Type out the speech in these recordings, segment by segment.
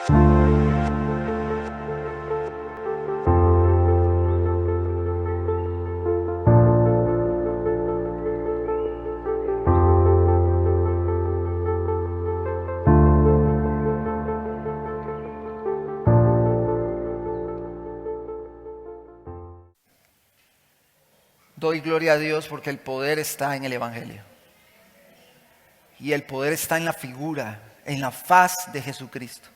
Doy gloria a Dios porque el poder está en el Evangelio. Y el poder está en la figura, en la faz de Jesucristo.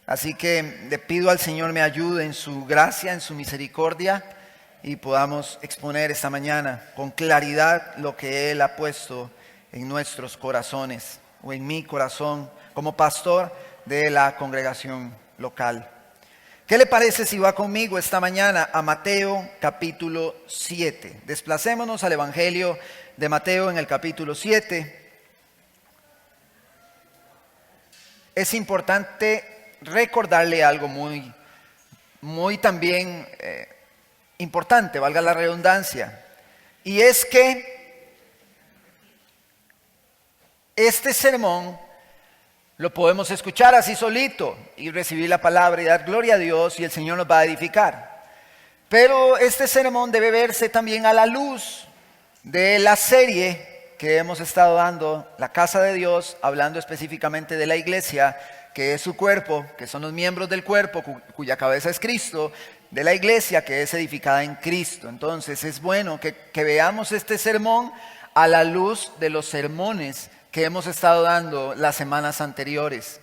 Así que le pido al Señor me ayude en su gracia, en su misericordia, y podamos exponer esta mañana con claridad lo que Él ha puesto en nuestros corazones, o en mi corazón, como pastor de la congregación local. ¿Qué le parece si va conmigo esta mañana a Mateo capítulo 7? Desplacémonos al Evangelio de Mateo en el capítulo 7. Es importante recordarle algo muy también importante, valga la redundancia. Y es que este sermón lo podemos escuchar así solito y recibir la palabra y dar gloria a Dios y el Señor nos va a edificar. Pero este sermón debe verse también a la luz de la serie que hemos estado dando, La Casa de Dios, hablando específicamente de la iglesia, que es su cuerpo, que son los miembros del cuerpo, cuya cabeza es Cristo, de la iglesia que es edificada en Cristo. Entonces es bueno que veamos este sermón a la luz de los sermones que hemos estado dando las semanas anteriores.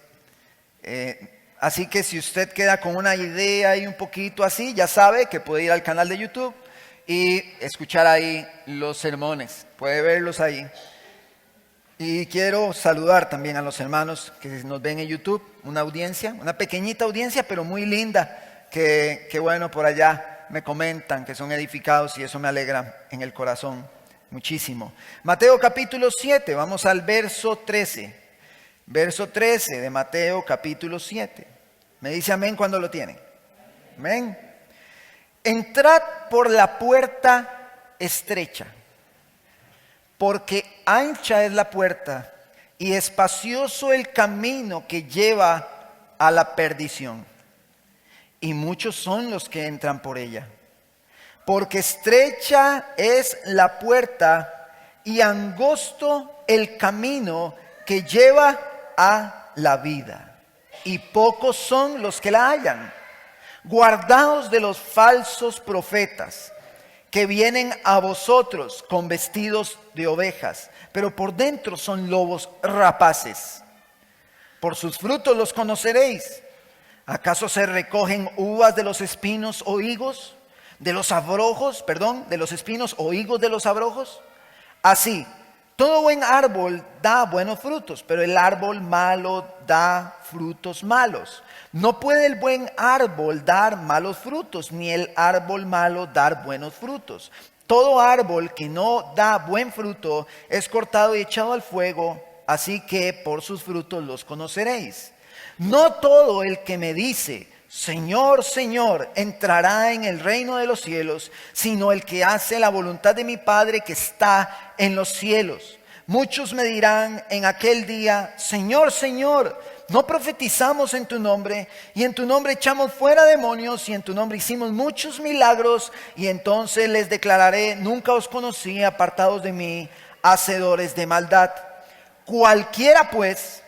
Así que si usted queda con una idea y un poquito así, ya sabe que puede ir al canal de YouTube y escuchar ahí los sermones, puede verlos ahí. Y quiero saludar también a los hermanos que nos ven en YouTube, una audiencia, una pequeñita audiencia, pero muy linda, que bueno, por allá me comentan que son edificados y eso me alegra en el corazón muchísimo. Mateo capítulo 7, vamos al verso 13. Verso 13 de Mateo capítulo 7. Me dice amén cuando lo tienen. Amén. Entrad por la puerta estrecha, porque ancha es la puerta y espacioso el camino que lleva a la perdición, y muchos son los que entran por ella. Porque estrecha es la puerta y angosto el camino que lleva a la vida, y pocos son los que la hallan. Guardaos de los falsos profetas, que vienen a vosotros con vestidos de ovejas, pero por dentro son lobos rapaces. Por sus frutos los conoceréis. ¿Acaso se recogen uvas de los espinos o higos? De los espinos o higos de los abrojos. Así, todo buen árbol da buenos frutos, pero el árbol malo da frutos malos. No puede el buen árbol dar malos frutos, ni el árbol malo dar buenos frutos. Todo árbol que no da buen fruto es cortado y echado al fuego, así que por sus frutos los conoceréis. No todo el que me dice, Señor, Señor, entrará en el reino de los cielos, sino el que hace la voluntad de mi Padre que está en los cielos. Muchos me dirán en aquel día, Señor, Señor, ¿no profetizamos en tu nombre? Y en tu nombre echamos fuera demonios, y en tu nombre hicimos muchos milagros. Y entonces les declararé, nunca os conocí, apartados de mí, hacedores de maldad. Cualquiera pues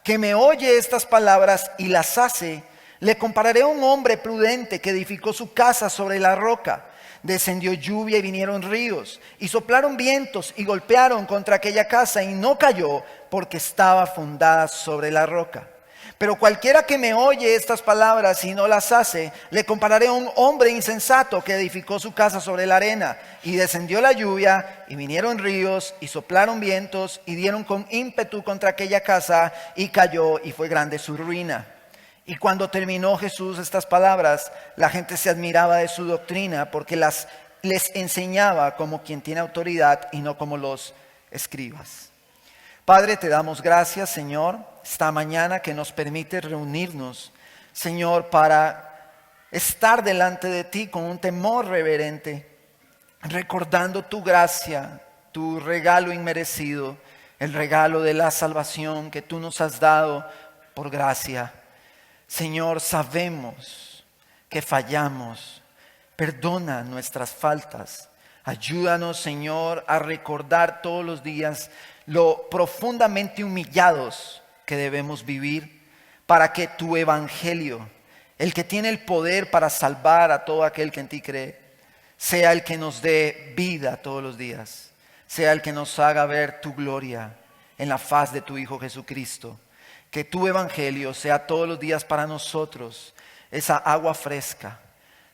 que me oye estas palabras y las hace, le compararé a un hombre prudente que edificó su casa sobre la roca. Descendió lluvia y vinieron ríos, y soplaron vientos y golpearon contra aquella casa, y no cayó, porque estaba fundada sobre la roca. Pero cualquiera que me oye estas palabras y no las hace, le compararé a un hombre insensato que edificó su casa sobre la arena. Y descendió la lluvia, y vinieron ríos, y soplaron vientos, y dieron con ímpetu contra aquella casa, y cayó, y fue grande su ruina. Y cuando terminó Jesús estas palabras, la gente se admiraba de su doctrina, porque les enseñaba como quien tiene autoridad y no como los escribas. Padre, te damos gracias, Señor, esta mañana que nos permite reunirnos, Señor, para estar delante de ti con un temor reverente, recordando tu gracia, tu regalo inmerecido, el regalo de la salvación que tú nos has dado por gracia. Señor, sabemos que fallamos. Perdona nuestras faltas. Ayúdanos, Señor, a recordar todos los días lo profundamente humillados que debemos vivir para que tu evangelio, el que tiene el poder para salvar a todo aquel que en ti cree, sea el que nos dé vida todos los días, sea el que nos haga ver tu gloria en la faz de tu Hijo Jesucristo. Que tu evangelio sea todos los días para nosotros esa agua fresca.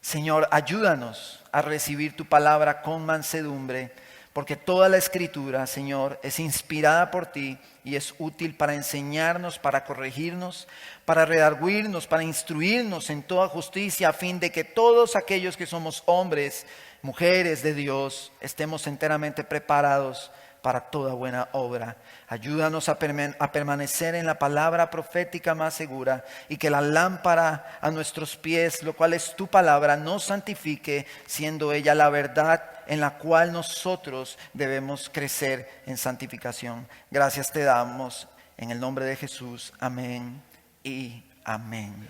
Señor, ayúdanos a recibir tu palabra con mansedumbre, porque toda la escritura, Señor, es inspirada por ti y es útil para enseñarnos, para corregirnos, para redarguirnos, para instruirnos en toda justicia, a fin de que todos aquellos que somos hombres, mujeres de Dios, estemos enteramente preparados para toda buena obra. Ayúdanos a permanecer en la palabra profética más segura, y que la lámpara a nuestros pies, lo cual es tu palabra, nos santifique, siendo ella la verdad en la cual nosotros debemos crecer en santificación. Gracias te damos en el nombre de Jesús. Amén y amén.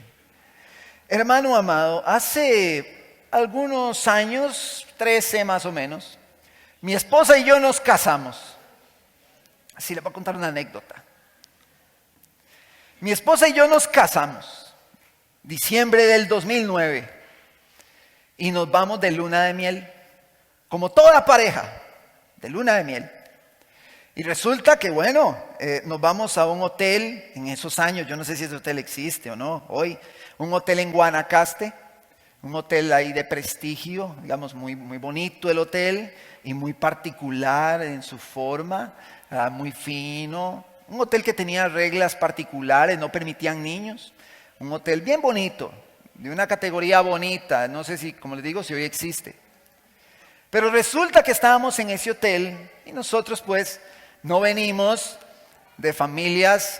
Hermano amado, hace algunos años, 13 más o menos, mi esposa y yo nos casamos. Así le voy a contar una anécdota. Mi esposa y yo nos casamos diciembre del 2009 y nos vamos de luna de miel, como toda pareja, de luna de miel. Y resulta que nos vamos a un hotel en esos años, yo no sé si ese hotel existe o no hoy, un hotel en Guanacaste, un hotel ahí de prestigio, digamos muy, muy bonito el hotel y muy particular en su forma, muy fino. Un hotel que tenía reglas particulares, no permitían niños. Un hotel bien bonito, de una categoría bonita, no sé si, como les digo, si hoy existe. Pero resulta que estábamos en ese hotel y nosotros pues no venimos de familias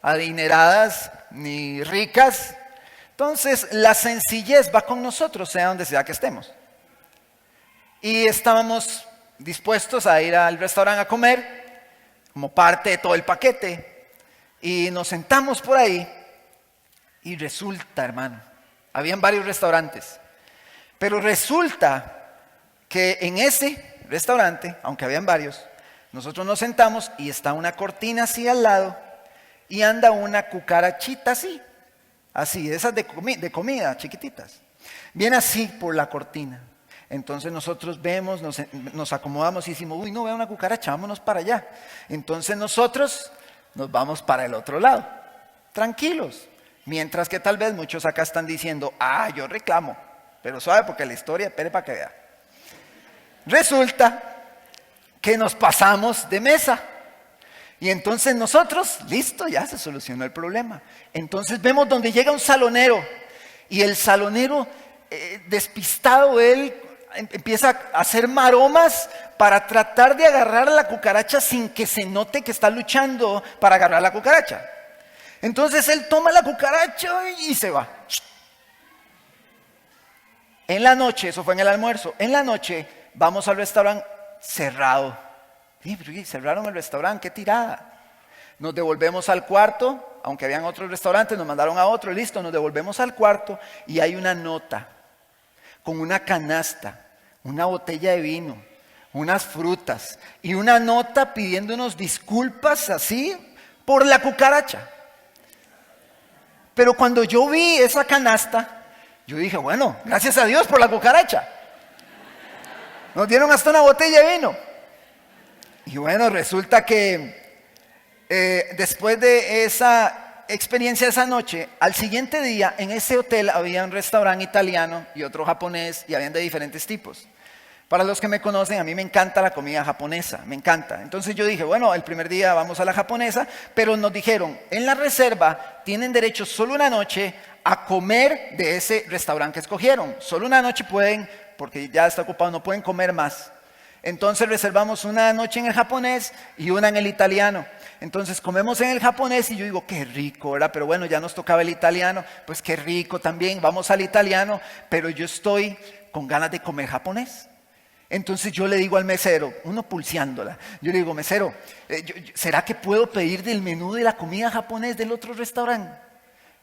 adineradas ni ricas. Entonces la sencillez va con nosotros, sea donde sea que estemos. Y estábamos dispuestos a ir al restaurante a comer, como parte de todo el paquete. Y nos sentamos por ahí y resulta, hermano, habían varios restaurantes. Pero resulta que en ese restaurante, aunque habían varios, nosotros nos sentamos y está una cortina así al lado y anda una cucarachita así. Así, esas de comida, chiquititas. Viene así por la cortina. Entonces nosotros vemos, nos acomodamos y decimos, uy, no veo una cucaracha, vámonos para allá. Entonces nosotros nos vamos para el otro lado, tranquilos. Mientras que tal vez muchos acá están diciendo, yo reclamo. Pero suave porque la historia, espere para que vea. Resulta que nos pasamos de mesa. Y entonces nosotros, listo, ya se solucionó el problema. Entonces vemos donde llega un salonero. Y el salonero, despistado él, empieza a hacer maromas para tratar de agarrar a la cucaracha sin que se note que está luchando para agarrar la cucaracha. Entonces él toma la cucaracha y se va. En la noche, eso fue en el almuerzo, en la noche vamos al restaurante cerrado. Sí, pero cerraron el restaurante, qué tirada. Nos devolvemos al cuarto, aunque habían otros restaurantes, nos mandaron a otro, listo, nos devolvemos al cuarto y hay una nota con una canasta, una botella de vino, unas frutas y una nota pidiéndonos disculpas así por la cucaracha. Pero cuando yo vi esa canasta, yo dije, bueno, gracias a Dios por la cucaracha. Nos dieron hasta una botella de vino. Y bueno, resulta que después de esa experiencia esa noche, al siguiente día en ese hotel había un restaurante italiano y otro japonés y habían de diferentes tipos. Para los que me conocen, a mí me encanta la comida japonesa, me encanta. Entonces yo dije, bueno, el primer día vamos a la japonesa, pero nos dijeron, en la reserva tienen derecho solo una noche a comer de ese restaurante que escogieron. Solo una noche pueden, porque ya está ocupado, no pueden comer más. Entonces reservamos una noche en el japonés y una en el italiano. Entonces comemos en el japonés y yo digo, qué rico, ¿verdad? Pero bueno, ya nos tocaba el italiano, pues qué rico también, vamos al italiano, pero yo estoy con ganas de comer japonés. Entonces yo le digo al mesero, uno pulseándola, yo le digo, mesero, ¿será que puedo pedir del menú de la comida japonés del otro restaurante?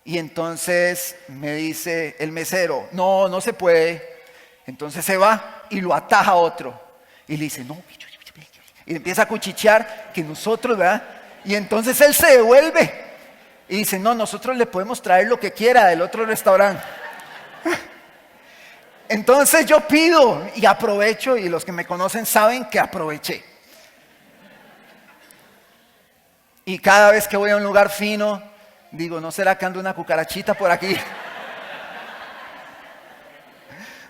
Y entonces me dice el mesero, no, no se puede. Entonces se va y lo ataja a otro. Y le dice, no. Y le empieza a cuchichear que nosotros, ¿verdad? Y entonces él se devuelve. Y dice, no, nosotros le podemos traer lo que quiera del otro restaurante. Entonces yo pido y aprovecho, y los que me conocen saben que aproveché. Y cada vez que voy a un lugar fino, digo, ¿no será que anda una cucarachita por aquí?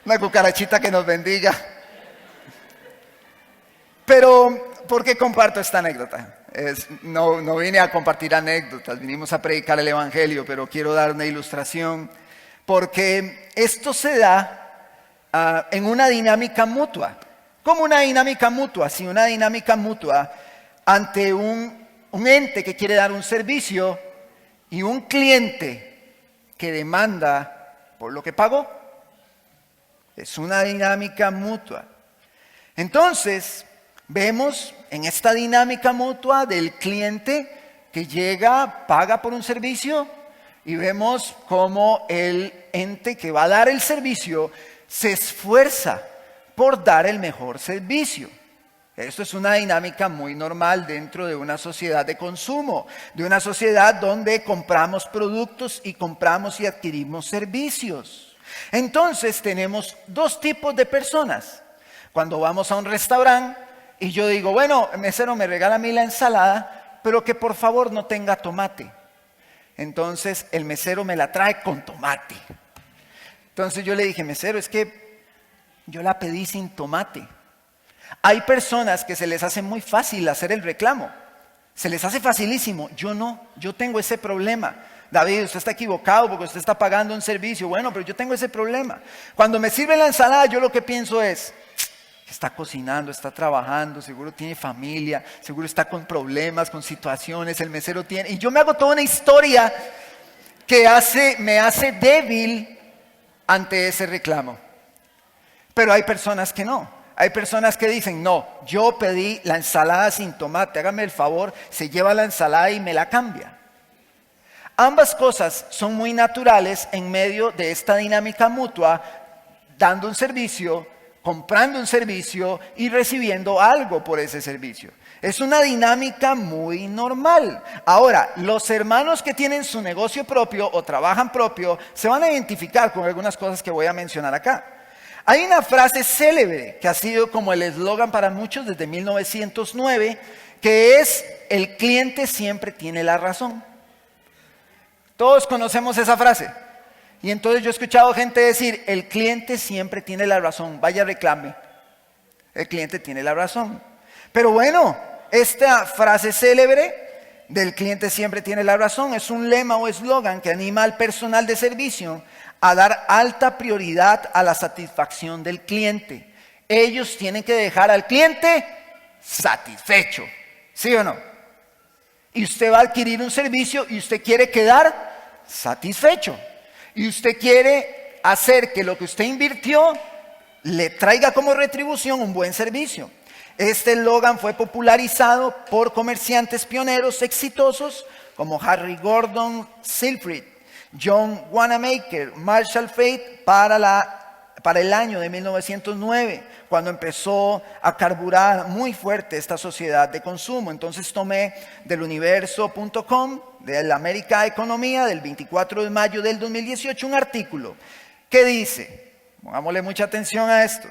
Una cucarachita que nos bendiga. Pero, ¿por qué comparto esta anécdota? No vine a compartir anécdotas, vinimos a predicar el Evangelio, pero quiero dar una ilustración, porque esto se da en una dinámica mutua. ¿Cómo una dinámica mutua? Sí, una dinámica mutua ante un ente que quiere dar un servicio y un cliente que demanda por lo que pagó. Es una dinámica mutua. Entonces, vemos en esta dinámica mutua del cliente que llega, paga por un servicio, y vemos cómo el ente que va a dar el servicio se esfuerza por dar el mejor servicio. Esto es una dinámica muy normal dentro de una sociedad de consumo, de una sociedad donde compramos productos y compramos y adquirimos servicios. Entonces tenemos dos tipos de personas. Cuando vamos a un restaurante y yo digo, bueno, el mesero me regala a mí la ensalada, pero que por favor no tenga tomate. Entonces el mesero me la trae con tomate. Entonces yo le dije, mesero, es que yo la pedí sin tomate. Hay personas que se les hace muy fácil hacer el reclamo. Se les hace facilísimo. Yo no, yo tengo ese problema. David, usted está equivocado porque usted está pagando un servicio. Bueno, pero yo tengo ese problema. Cuando me sirve la ensalada, yo lo que pienso es, está cocinando, está trabajando, seguro tiene familia, seguro está con problemas, con situaciones, el mesero tiene... Y yo me hago toda una historia que me hace débil ante ese reclamo. Pero hay personas que no. Hay personas que dicen, no, yo pedí la ensalada sin tomate, hágame el favor, se lleva la ensalada y me la cambia. Ambas cosas son muy naturales en medio de esta dinámica mutua, dando un servicio, comprando un servicio y recibiendo algo por ese servicio. Es una dinámica muy normal. Ahora, los hermanos que tienen su negocio propio o trabajan propio se van a identificar con algunas cosas que voy a mencionar acá. Hay una frase célebre que ha sido como el eslogan para muchos desde 1909, que es, el cliente siempre tiene la razón. Todos conocemos esa frase. Y entonces yo he escuchado gente decir, el cliente siempre tiene la razón, vaya reclame. El cliente tiene la razón. Pero bueno, esta frase célebre del cliente siempre tiene la razón es un lema o eslogan que anima al personal de servicio a dar alta prioridad a la satisfacción del cliente. Ellos tienen que dejar al cliente satisfecho, ¿sí o no? Y usted va a adquirir un servicio y usted quiere quedar satisfecho. Y usted quiere hacer que lo que usted invirtió le traiga como retribución un buen servicio. Este eslogan fue popularizado por comerciantes pioneros exitosos como Harry Gordon Sylfried, John Wanamaker, Marshall Fate para el año de 1909, cuando empezó a carburar muy fuerte esta sociedad de consumo. Entonces tomé del universo.com, de la América Economía, del 24 de mayo del 2018, un artículo que dice, pongámosle mucha atención a esto,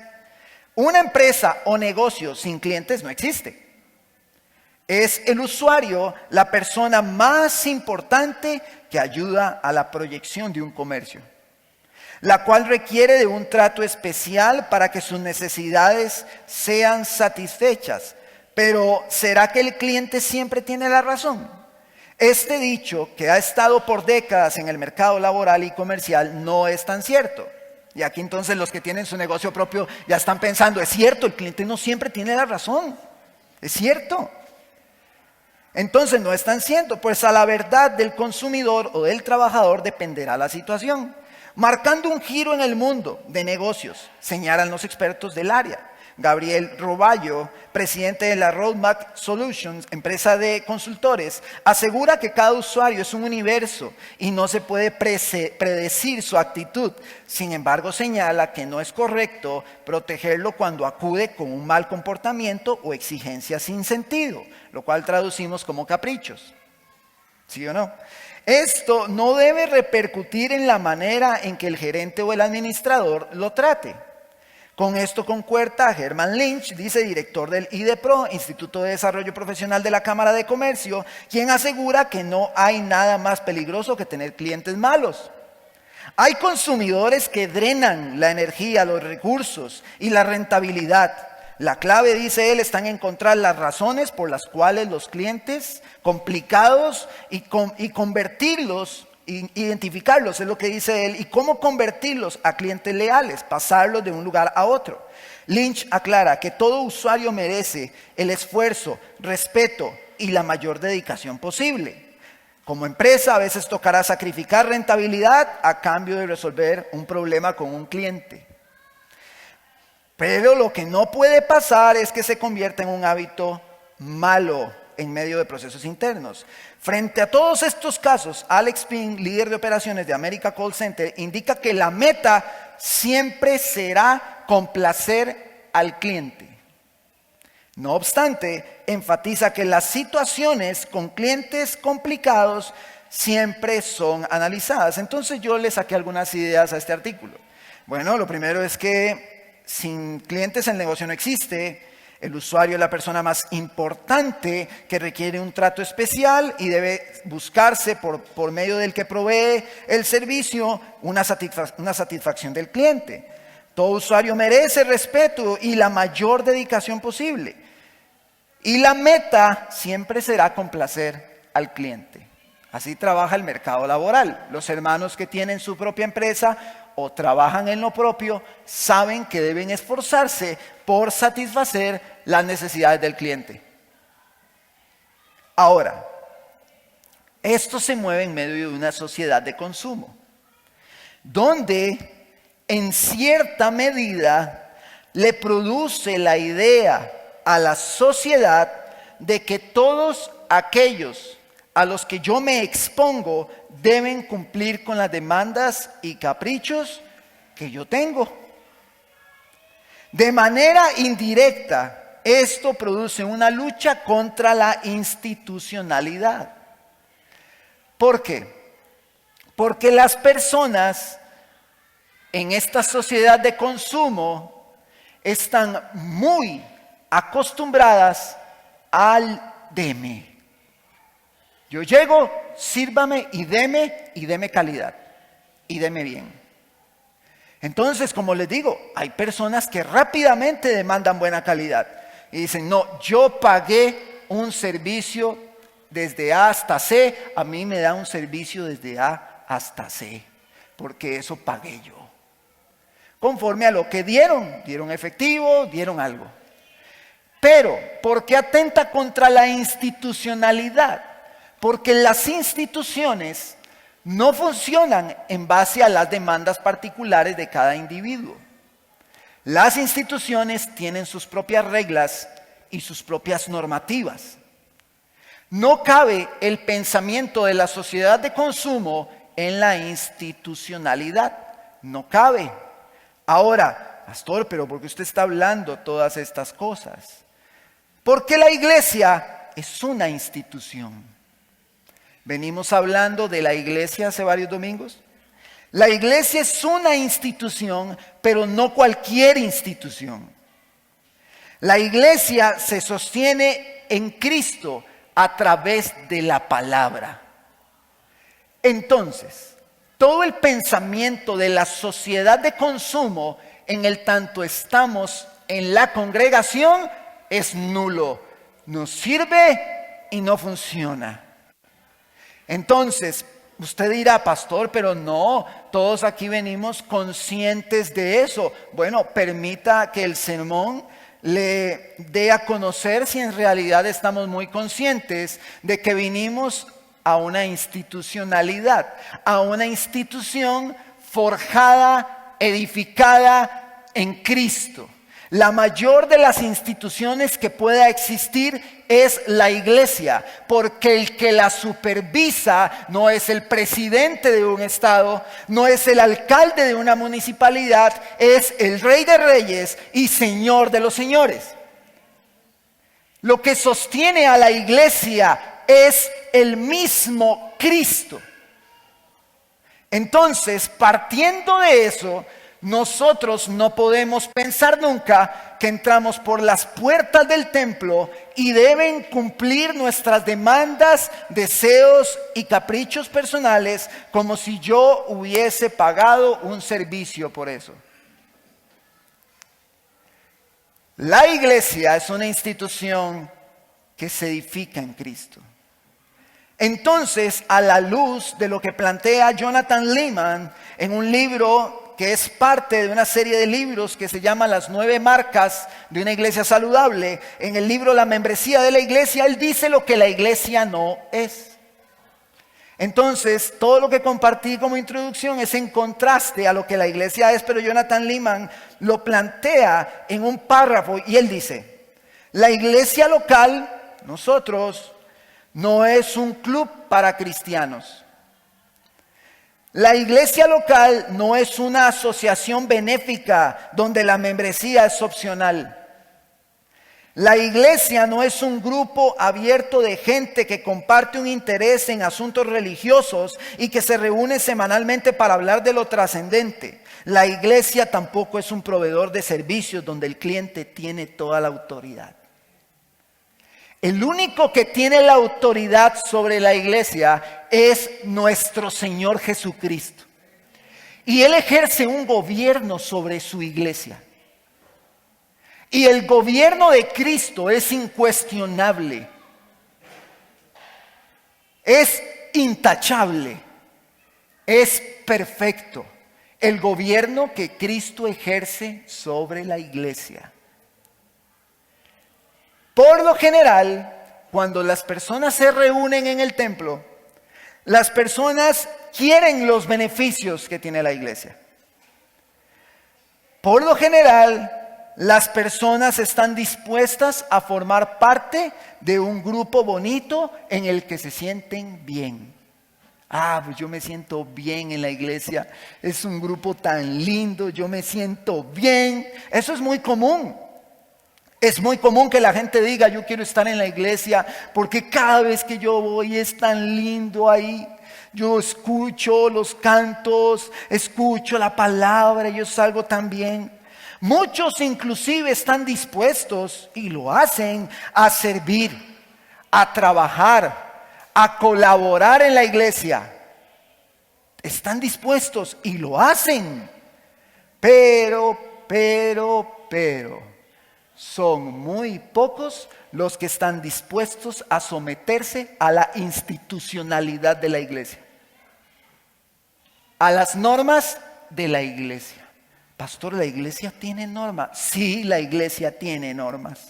una empresa o negocio sin clientes no existe. Es el usuario la persona más importante que ayuda a la proyección de un comercio, la cual requiere de un trato especial para que sus necesidades sean satisfechas. Pero ¿será que el cliente siempre tiene la razón? Este dicho, que ha estado por décadas en el mercado laboral y comercial, no es tan cierto. Y aquí entonces los que tienen su negocio propio ya están pensando, es cierto, el cliente no siempre tiene la razón. Es cierto. Entonces no es tan cierto, pues a la verdad del consumidor o del trabajador dependerá la situación. Marcando un giro en el mundo de negocios, señalan los expertos del área. Gabriel Roballo, presidente de la Roadmap Solutions, empresa de consultores, asegura que cada usuario es un universo y no se puede predecir su actitud. Sin embargo, señala que no es correcto protegerlo cuando acude con un mal comportamiento o exigencias sin sentido, lo cual traducimos como caprichos. ¿Sí o no? Esto no debe repercutir en la manera en que el gerente o el administrador lo trate. Con esto concuerda Herman Lynch, director del IDEPRO, Instituto de Desarrollo Profesional de la Cámara de Comercio, quien asegura que no hay nada más peligroso que tener clientes malos. Hay consumidores que drenan la energía, los recursos y la rentabilidad. La clave, dice él, está en encontrar las razones por las cuales los clientes complicados y convertirlos, identificarlos, es lo que dice él, y cómo convertirlos a clientes leales, pasarlos de un lugar a otro. Lynch aclara que todo usuario merece el esfuerzo, respeto y la mayor dedicación posible. Como empresa, a veces tocará sacrificar rentabilidad a cambio de resolver un problema con un cliente. Pero lo que no puede pasar es que se convierta en un hábito malo en medio de procesos internos. Frente a todos estos casos, Alex Ping, líder de operaciones de America Call Center, indica que la meta siempre será complacer al cliente. No obstante, enfatiza que las situaciones con clientes complicados siempre son analizadas. Entonces yo le saqué algunas ideas a este artículo. Bueno, lo primero es que sin clientes el negocio no existe. El usuario es la persona más importante que requiere un trato especial y debe buscarse por medio del que provee el servicio una satisfacción del cliente. Todo usuario merece respeto y la mayor dedicación posible. Y la meta siempre será complacer al cliente. Así trabaja el mercado laboral. Los hermanos que tienen su propia empresa o trabajan en lo propio, saben que deben esforzarse por satisfacer las necesidades del cliente. Ahora, esto se mueve en medio de una sociedad de consumo, donde en cierta medida le produce la idea a la sociedad de que todos aquellos a los que yo me expongo deben cumplir con las demandas y caprichos que yo tengo. De manera indirecta, esto produce una lucha contra la institucionalidad. ¿Por qué? Porque las personas en esta sociedad de consumo están muy acostumbradas al deme. Yo llego, sírvame y deme calidad y deme bien. Entonces, como les digo, hay personas que rápidamente demandan buena calidad y dicen, no, yo pagué un servicio desde A hasta C, a mí me da un servicio desde A hasta C, porque eso pagué yo. Conforme a lo que dieron efectivo, dieron algo. Pero, ¿por qué atenta contra la institucionalidad? Porque las instituciones no funcionan en base a las demandas particulares de cada individuo. Las instituciones tienen sus propias reglas y sus propias normativas. No cabe el pensamiento de la sociedad de consumo en la institucionalidad. No cabe. Ahora, pastor, pero ¿por qué usted está hablando todas estas cosas? Porque la iglesia es una institución. Venimos hablando de la iglesia hace varios domingos. La iglesia es una institución, pero no cualquier institución. La iglesia se sostiene en Cristo a través de la palabra. Entonces, todo el pensamiento de la sociedad de consumo, en el tanto estamos en la congregación, es nulo. No sirve y no funciona. Entonces, usted dirá, pastor, pero no, todos aquí venimos conscientes de eso. Bueno, permita que el sermón le dé a conocer si en realidad estamos muy conscientes de que vinimos a una institucionalidad, a una institución forjada, edificada en Cristo. La mayor de las instituciones que pueda existir es la iglesia, porque el que la supervisa no es el presidente de un estado, no es el alcalde de una municipalidad, es el Rey de Reyes y Señor de los señores. Lo que sostiene a la iglesia es el mismo Cristo. Entonces, partiendo de eso, nosotros no podemos pensar nunca que entramos por las puertas del templo y deben cumplir nuestras demandas, deseos y caprichos personales como si yo hubiese pagado un servicio por eso. La iglesia es una institución que se edifica en Cristo. Entonces, a la luz de lo que plantea Jonathan Leeman en un libro que es parte de una serie de libros que se llama Las 9 marcas de una iglesia saludable, en el libro La membresía de la iglesia, él dice lo que la iglesia no es. Entonces, todo lo que compartí como introducción es en contraste a lo que la iglesia es, pero Jonathan Leeman lo plantea en un párrafo y él dice: la iglesia local, nosotros, no es un club para cristianos. La iglesia local no es una asociación benéfica donde la membresía es opcional. La iglesia no es un grupo abierto de gente que comparte un interés en asuntos religiosos y que se reúne semanalmente para hablar de lo trascendente. La iglesia tampoco es un proveedor de servicios donde el cliente tiene toda la autoridad. El único que tiene la autoridad sobre la iglesia es nuestro Señor Jesucristo. Y Él ejerce un gobierno sobre su iglesia. Y el gobierno de Cristo es incuestionable. Es intachable. Es perfecto. El gobierno que Cristo ejerce sobre la iglesia. Por lo general, cuando las personas se reúnen en el templo, las personas quieren los beneficios que tiene la iglesia. Por lo general, las personas están dispuestas a formar parte de un grupo bonito en el que se sienten bien. Pues yo me siento bien en la iglesia, es un grupo tan lindo, yo me siento bien. Eso es muy común. Es muy común que la gente diga: yo quiero estar en la iglesia porque cada vez que yo voy es tan lindo ahí. Yo escucho los cantos, escucho la palabra, yo salgo tan bien. Muchos inclusive están dispuestos, y lo hacen, a servir, a trabajar, a colaborar en la iglesia. Están dispuestos y lo hacen. Pero son muy pocos los que están dispuestos a someterse a la institucionalidad de la iglesia, a las normas de la iglesia. Pastor, ¿la iglesia tiene normas? Sí, la iglesia tiene normas.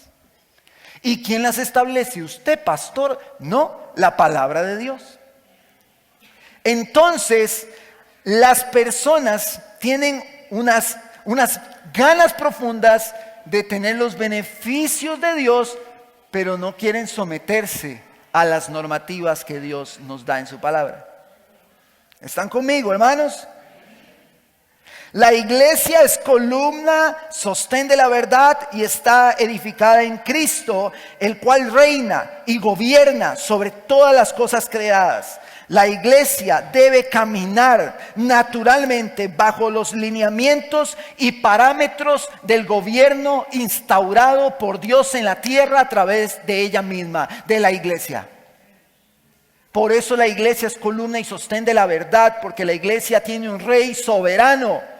¿Y quién las establece? ¿Usted, pastor? No, la palabra de Dios. Entonces, las personas tienen unas ganas profundas de tener los beneficios de Dios, pero no quieren someterse a las normativas que Dios nos da en su palabra. ¿Están conmigo, hermanos? La iglesia es columna, sostén de la verdad y está edificada en Cristo, el cual reina y gobierna sobre todas las cosas creadas. La iglesia debe caminar naturalmente bajo los lineamientos y parámetros del gobierno instaurado por Dios en la tierra a través de ella misma, de la iglesia. Por eso la iglesia es columna y sostén de la verdad, porque la iglesia tiene un rey soberano.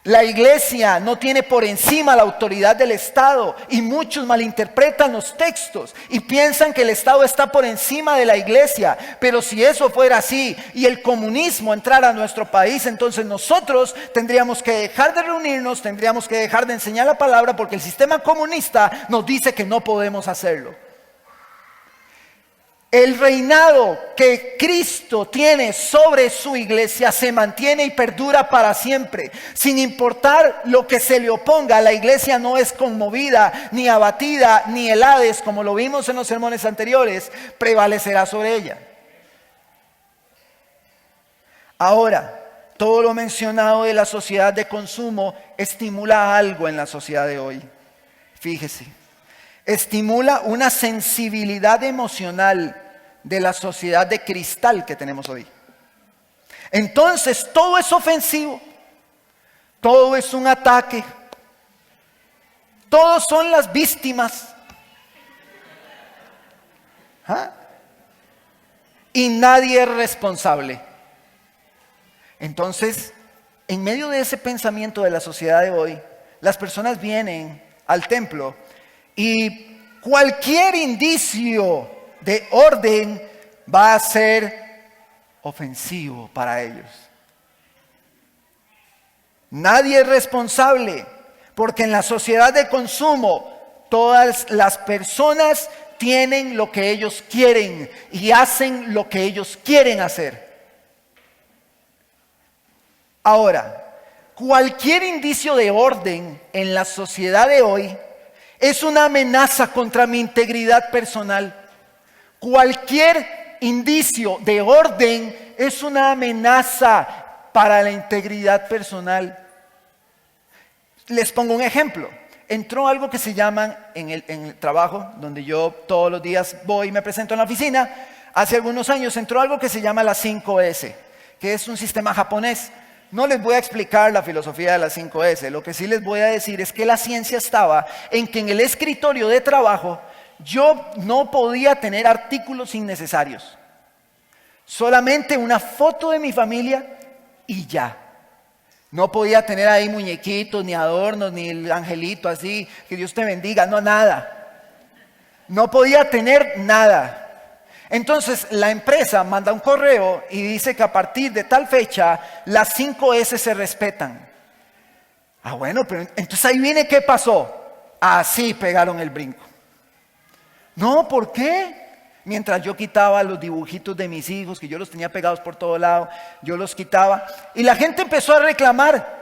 La iglesia no tiene por encima la autoridad del Estado, y muchos malinterpretan los textos y piensan que el Estado está por encima de la iglesia. Pero si eso fuera así y el comunismo entrara a nuestro país, entonces nosotros tendríamos que dejar de reunirnos, tendríamos que dejar de enseñar la palabra, porque el sistema comunista nos dice que no podemos hacerlo. El reinado que Cristo tiene sobre su iglesia se mantiene y perdura para siempre. Sin importar lo que se le oponga, la iglesia no es conmovida, ni abatida, ni el Hades, como lo vimos en los sermones anteriores, prevalecerá sobre ella. Ahora, todo lo mencionado de la sociedad de consumo estimula algo en la sociedad de hoy. Fíjese. Estimula una sensibilidad emocional de la sociedad de cristal que tenemos hoy. Entonces todo es ofensivo, todo es un ataque, todos son las víctimas. ¿Ah? Y nadie es responsable. Entonces, en medio de ese pensamiento de la sociedad de hoy, las personas vienen al templo y cualquier indicio de orden va a ser ofensivo para ellos. Nadie es responsable, porque en la sociedad de consumo todas las personas tienen lo que ellos quieren y hacen lo que ellos quieren hacer. Ahora, cualquier indicio de orden en la sociedad de hoy es una amenaza contra mi integridad personal. Cualquier indicio de orden es una amenaza para la integridad personal. Les pongo un ejemplo. Entró algo que se llama en el trabajo, donde yo todos los días voy y me presento en la oficina. Hace algunos años entró algo que se llama la 5S, que es un sistema japonés. No les voy a explicar la filosofía de las 5S, lo que sí les voy a decir es que la ciencia estaba en que en el escritorio de trabajo yo no podía tener artículos innecesarios. Solamente una foto de mi familia y ya. No podía tener ahí muñequitos, ni adornos, ni el angelito así, que Dios te bendiga, no, nada. No podía tener nada. Entonces la empresa manda un correo y dice que a partir de tal fecha las 5S se respetan. Ah, bueno, pero entonces ahí viene qué pasó. Así pegaron el brinco. No, ¿por qué? Mientras yo quitaba los dibujitos de mis hijos, que yo los tenía pegados por todo lado, yo los quitaba. Y la gente empezó a reclamar.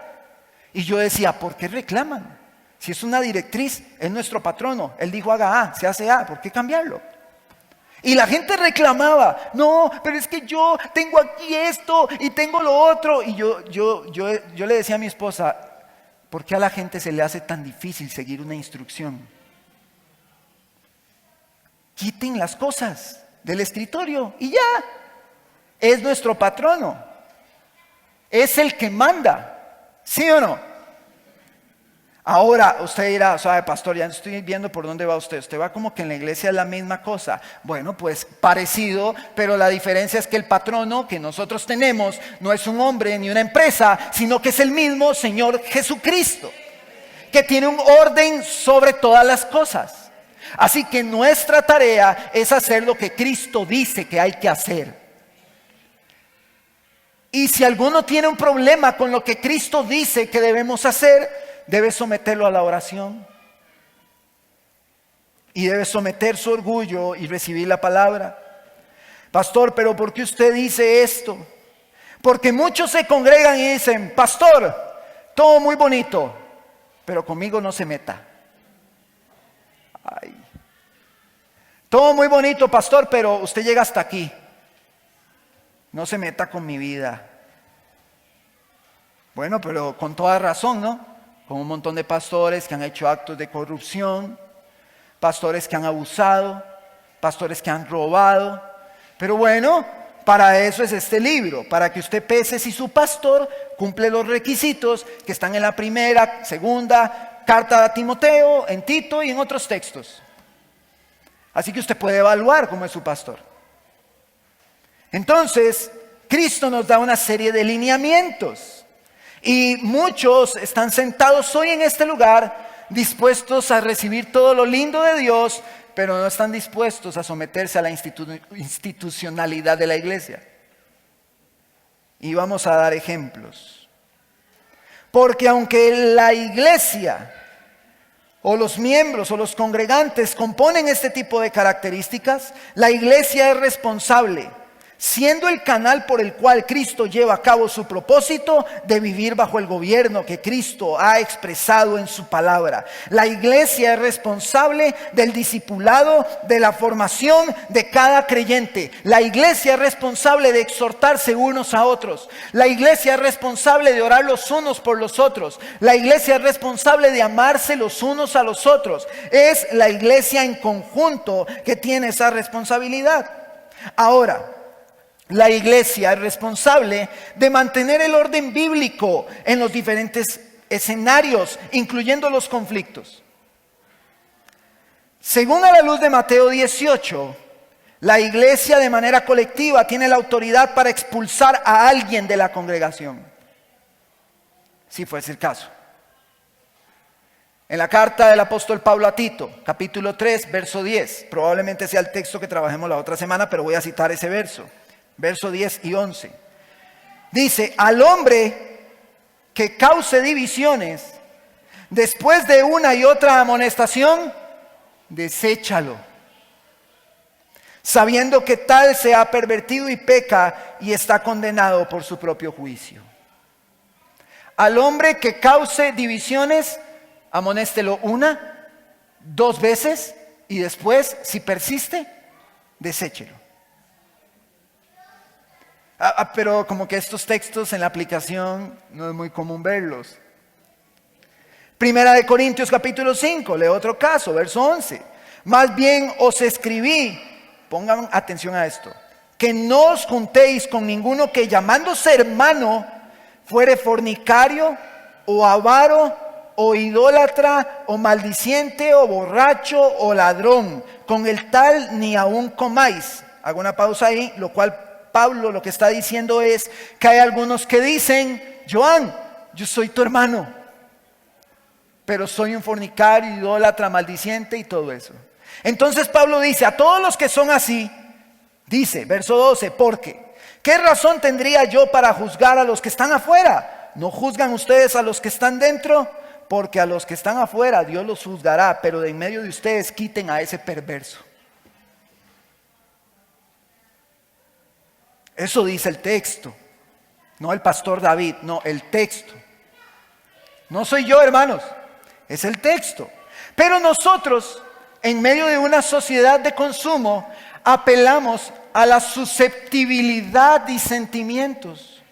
Y yo decía, ¿por qué reclaman? Si es una directriz, es nuestro patrono. Él dijo haga A, se hace A, ¿por qué cambiarlo? Y la gente reclamaba, no, pero es que yo tengo aquí esto y tengo lo otro. Y yo le decía a mi esposa, ¿por qué a la gente se le hace tan difícil seguir una instrucción? Quiten las cosas del escritorio y ya. Es nuestro patrono. Es el que manda. ¿Sí o no? Ahora usted dirá, sabe, pastor, ya estoy viendo por dónde va usted. Usted va como que en la iglesia es la misma cosa. Bueno, pues parecido, pero la diferencia es que el patrono que nosotros tenemos no es un hombre ni una empresa, sino que es el mismo Señor Jesucristo, que tiene un orden sobre todas las cosas. Así que nuestra tarea es hacer lo que Cristo dice que hay que hacer. Y si alguno tiene un problema con lo que Cristo dice que debemos hacer, debe someterlo a la oración. Y debe someter su orgullo y recibir la palabra. Pastor, pero ¿por qué usted dice esto? Porque muchos se congregan y dicen, pastor, todo muy bonito, pero conmigo no se meta. Ay. Todo muy bonito, pastor, pero usted llega hasta aquí. No se meta con mi vida. Bueno, pero con toda razón, ¿no? Con un montón de pastores que han hecho actos de corrupción, pastores que han abusado, pastores que han robado. Pero bueno, para eso es este libro, para que usted pese si su pastor cumple los requisitos que están en la primera, segunda carta a Timoteo, en Tito y en otros textos. Así que usted puede evaluar cómo es su pastor. Entonces, Cristo nos da una serie de lineamientos. Y muchos están sentados hoy en este lugar dispuestos a recibir todo lo lindo de Dios, pero no están dispuestos a someterse a la institucionalidad de la iglesia. Y vamos a dar ejemplos. Porque aunque la iglesia o los miembros o los congregantes componen este tipo de características, la iglesia es responsable, siendo el canal por el cual Cristo lleva a cabo su propósito de vivir bajo el gobierno que Cristo ha expresado en su palabra. La iglesia es responsable del discipulado, de la formación de cada creyente. La iglesia es responsable de exhortarse unos a otros. La iglesia es responsable de orar los unos por los otros. La iglesia es responsable de amarse los unos a los otros. Es la iglesia en conjunto que tiene esa responsabilidad. Ahora, la iglesia es responsable de mantener el orden bíblico en los diferentes escenarios, incluyendo los conflictos. Según a la luz de Mateo 18, la iglesia de manera colectiva tiene la autoridad para expulsar a alguien de la congregación, si fuese el caso. En la carta del apóstol Pablo a Tito, capítulo 3, verso 10, probablemente sea el texto que trabajemos la otra semana, pero voy a citar ese verso. Verso 10 y 11. Dice, al hombre que cause divisiones, después de una y otra amonestación, deséchalo, sabiendo que tal se ha pervertido y peca y está condenado por su propio juicio. Al hombre que cause divisiones, amonéstelo 1, 2 veces y después, si persiste, deséchelo. Pero como que estos textos en la aplicación no es muy común verlos. Primera de Corintios capítulo 5, leo otro caso, verso 11. Más bien os escribí, pongan atención a esto, que no os juntéis con ninguno que llamándose hermano fuere fornicario o avaro o idólatra o maldiciente o borracho o ladrón. Con el tal ni aun comáis. Hago una pausa ahí, lo cual Pablo lo que está diciendo es que hay algunos que dicen, Joan, yo soy tu hermano, pero soy un fornicario, idólatra, maldiciente y todo eso. Entonces Pablo dice, a todos los que son así, dice, verso 12, porque, ¿qué razón tendría yo para juzgar a los que están afuera? ¿No juzgan ustedes a los que están dentro? Porque a los que están afuera Dios los juzgará, pero de en medio de ustedes quiten a ese perverso. Eso dice el texto, no el pastor David, no, el texto. No soy yo, hermanos, es el texto. Pero nosotros, en medio de una sociedad de consumo, apelamos a la susceptibilidad y sentimientos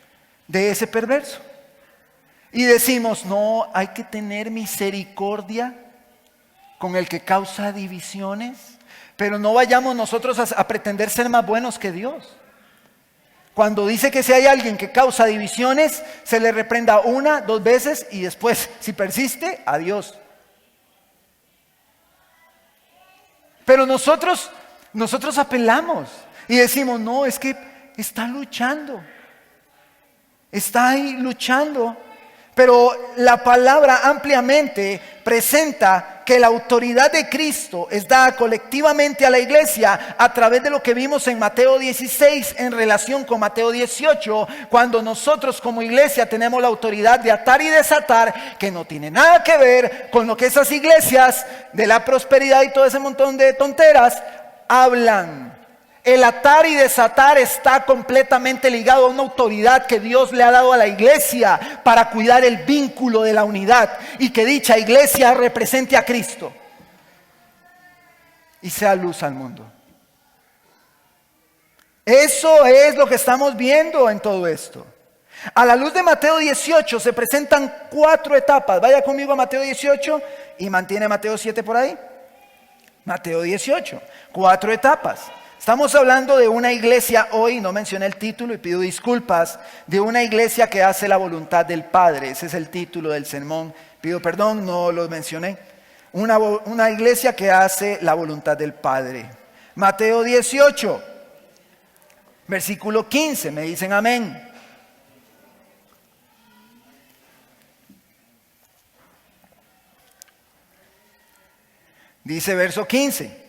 de ese perverso. Y decimos, no, hay que tener misericordia con el que causa divisiones, pero no vayamos nosotros a pretender ser más buenos que Dios. Cuando dice que si hay alguien que causa divisiones, se le reprenda 1, 2 veces y después, si persiste, adiós. Pero nosotros apelamos y decimos, no, es que está luchando. Está ahí luchando. Pero la palabra ampliamente presenta que la autoridad de Cristo es dada colectivamente a la iglesia a través de lo que vimos en Mateo 16 en relación con Mateo 18, cuando nosotros como iglesia tenemos la autoridad de atar y desatar, que no tiene nada que ver con lo que esas iglesias de la prosperidad y todo ese montón de tonteras hablan. El atar y desatar está completamente ligado a una autoridad que Dios le ha dado a la iglesia para cuidar el vínculo de la unidad y que dicha iglesia represente a Cristo y sea luz al mundo. Eso es lo que estamos viendo en todo esto. A la luz de Mateo 18 se presentan 4 etapas. Vaya conmigo a Mateo 18 y mantiene Mateo 7 por ahí. Mateo 18, 4 etapas. Estamos hablando de una iglesia hoy, no mencioné el título y pido disculpas, de una iglesia que hace la voluntad del Padre. Ese es el título del sermón. Pido perdón, no lo mencioné. Una iglesia que hace la voluntad del Padre. Mateo 18, versículo 15, me dicen amén. Dice verso 15.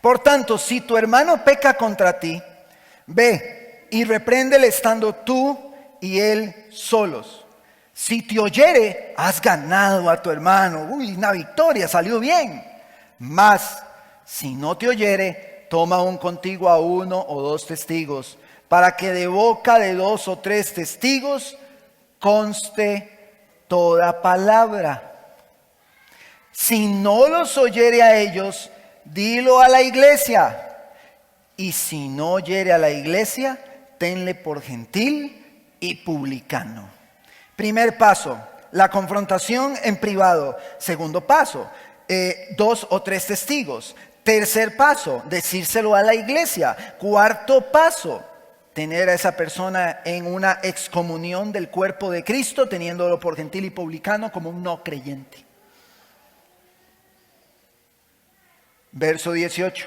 Por tanto, si tu hermano peca contra ti, ve y repréndele estando tú y él solos. Si te oyere, has ganado a tu hermano. Uy, una victoria, salió bien. Mas, si no te oyere, toma aún contigo a 1 o 2 testigos, para que de boca de 2 o 3 testigos conste toda palabra. Si no los oyere a ellos, dilo a la iglesia. Y si no oyere a la iglesia, tenle por gentil y publicano. Primer paso, la confrontación en privado. Segundo paso, 2 o 3 testigos. Tercer paso, decírselo a la iglesia. Cuarto paso, tener a esa persona en una excomunión del cuerpo de Cristo, teniéndolo por gentil y publicano como un no creyente. Verso 18.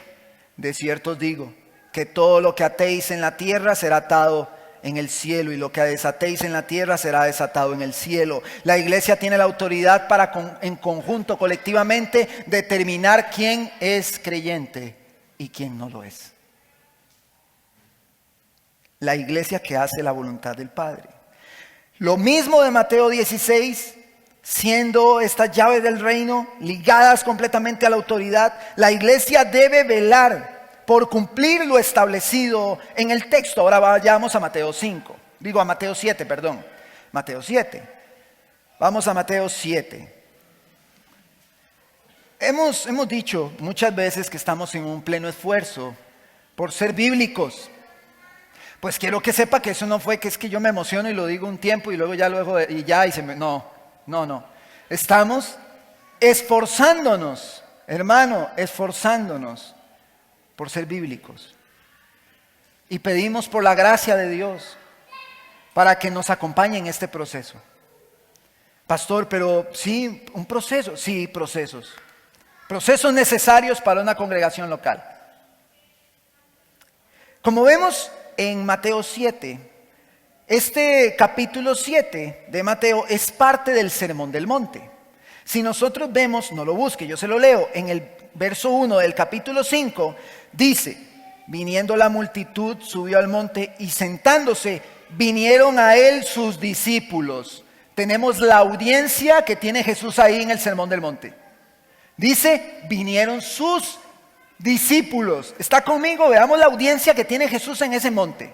De cierto os digo, que todo lo que atéis en la tierra será atado en el cielo, y lo que desatéis en la tierra será desatado en el cielo. La iglesia tiene la autoridad para en conjunto, colectivamente, determinar quién es creyente y quién no lo es. La iglesia que hace la voluntad del Padre. Lo mismo de Mateo 16, siendo estas llaves del reino ligadas completamente a la autoridad, la iglesia debe velar por cumplir lo establecido en el texto. Ahora vayamos a Mateo 5. Digo a Mateo 7, perdón. Mateo 7. Vamos a Mateo 7. Hemos dicho muchas veces que estamos en un pleno esfuerzo por ser bíblicos. Pues quiero que sepa que eso no fue que es que yo me emociono y lo digo un tiempo y luego y se me... No. Estamos esforzándonos, hermano, esforzándonos por ser bíblicos. Y pedimos por la gracia de Dios para que nos acompañe en este proceso. Pastor, pero sí, un proceso. Sí, procesos. Procesos necesarios para una congregación local. Como vemos en Mateo 7, este capítulo 7 de Mateo es parte del Sermón del Monte. Si nosotros vemos, no lo busque, yo se lo leo, en el verso 1 del capítulo 5, dice: viniendo la multitud, subió al monte y sentándose, vinieron a él sus discípulos. Tenemos la audiencia que tiene Jesús ahí en el Sermón del Monte. Dice, vinieron sus discípulos. ¿Está conmigo? Veamos la audiencia que tiene Jesús en ese monte.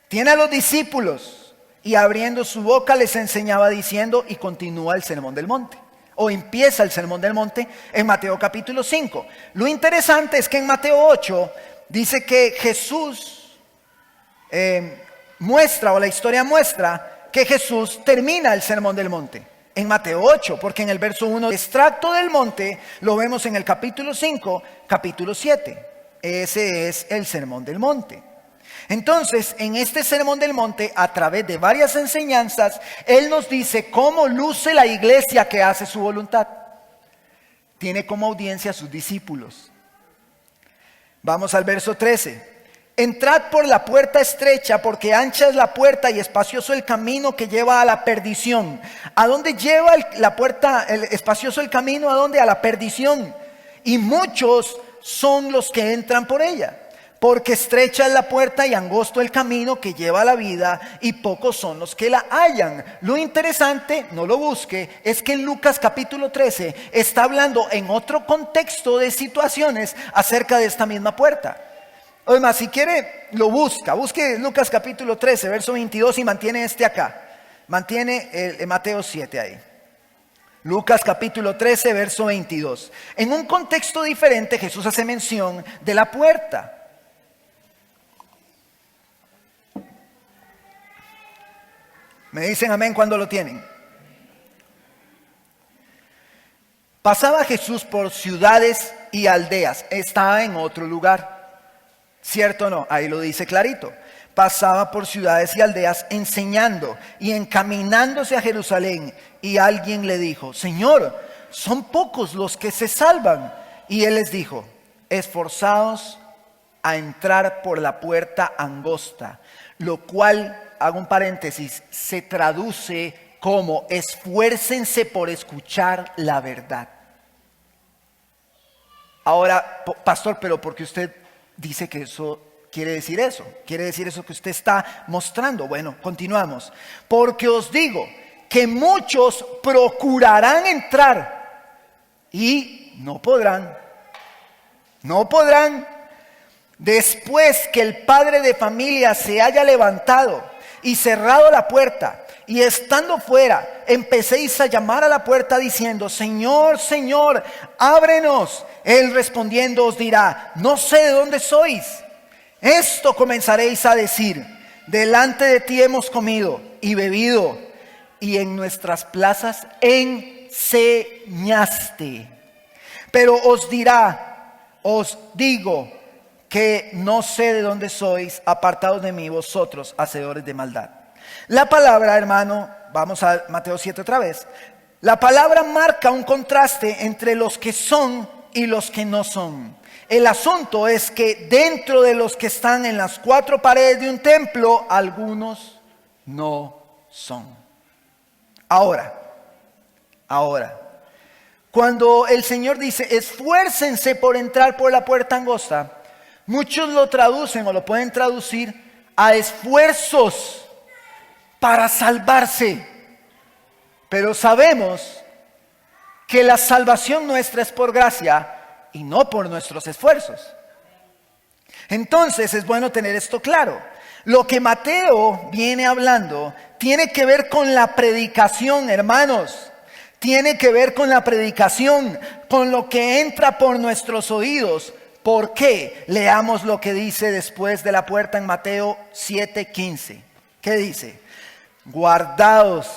Tiene a los discípulos y abriendo su boca les enseñaba diciendo, y continúa el Sermón del Monte. O empieza el Sermón del Monte en Mateo capítulo 5. Lo interesante es que en Mateo 8 dice que Jesús muestra, o la historia muestra, que Jesús termina el Sermón del Monte. En Mateo 8, porque en el verso 1, el extracto del monte, lo vemos en el capítulo 5, capítulo 7. Ese es el Sermón del Monte. Entonces, en este Sermón del Monte, a través de varias enseñanzas, Él nos dice cómo luce la iglesia que hace su voluntad. Tiene como audiencia a sus discípulos. Vamos al verso 13. Entrad por la puerta estrecha, porque ancha es la puerta y espacioso el camino que lleva a la perdición. ¿A dónde lleva la puerta, el espacioso el camino? ¿A dónde? A la perdición. Y muchos son los que entran por ella. Porque estrecha es la puerta y angosto el camino que lleva a la vida, y pocos son los que la hallan. Lo interesante, no lo busque, es que en Lucas capítulo 13 está hablando en otro contexto de situaciones acerca de esta misma puerta. Además, si quiere, busque Lucas capítulo 13, verso 22 y mantiene acá. Mantiene el Mateo 7 ahí. Lucas capítulo 13, verso 22. En un contexto diferente, Jesús hace mención de la puerta. Me dicen amén cuando lo tienen. Pasaba Jesús por ciudades y aldeas. Estaba en otro lugar. ¿Cierto o no? Ahí lo dice clarito. Pasaba por ciudades y aldeas enseñando y encaminándose a Jerusalén. Y alguien le dijo: Señor, son pocos los que se salvan. Y él les dijo: esforzaos a entrar por la puerta angosta, lo cual, hago un paréntesis, se traduce como esfuércense por escuchar la verdad. Ahora, pastor, pero ¿por qué usted dice que eso quiere decir eso? ¿Quiere decir eso que usted está mostrando? Bueno, continuamos. Porque os digo que muchos procurarán entrar y no podrán. No podrán. Después que el padre de familia se haya levantado y cerrado la puerta, y estando fuera, empecéis a llamar a la puerta diciendo: Señor, Señor, ábrenos. Él respondiendo os dirá: no sé de dónde sois. Esto comenzaréis a decir: delante de ti hemos comido y bebido, y en nuestras plazas enseñaste. Pero os dirá: os digo que no sé de dónde sois, apartados de mí vosotros, hacedores de maldad. La palabra, hermano, vamos a Mateo 7 otra vez. La palabra marca un contraste entre los que son y los que no son. El asunto es que dentro de los que están en las cuatro paredes de un templo, algunos no son. Ahora, cuando el Señor dice: esfuércense por entrar por la puerta angosta, muchos lo traducen o lo pueden traducir a esfuerzos para salvarse. Pero sabemos que la salvación nuestra es por gracia y no por nuestros esfuerzos. Entonces es bueno tener esto claro. Lo que Mateo viene hablando tiene que ver con la predicación, hermanos. Tiene que ver con la predicación, con lo que entra por nuestros oídos. ¿Por qué? Leamos lo que dice después de la puerta en Mateo 7:15. ¿Qué dice? Guardaos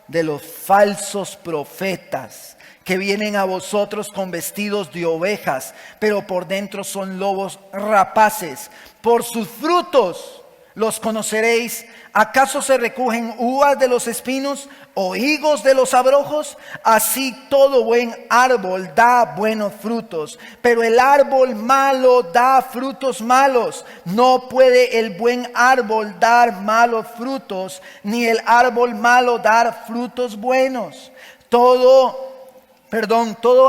de los falsos profetas que vienen a vosotros con vestidos de ovejas, pero por dentro son lobos rapaces. Por sus frutos los conoceréis. ¿Acaso se recogen uvas de los espinos o higos de los abrojos? Así todo buen árbol da buenos frutos, pero el árbol malo da frutos malos. No puede el buen árbol dar malos frutos, ni el árbol malo dar frutos buenos. Todo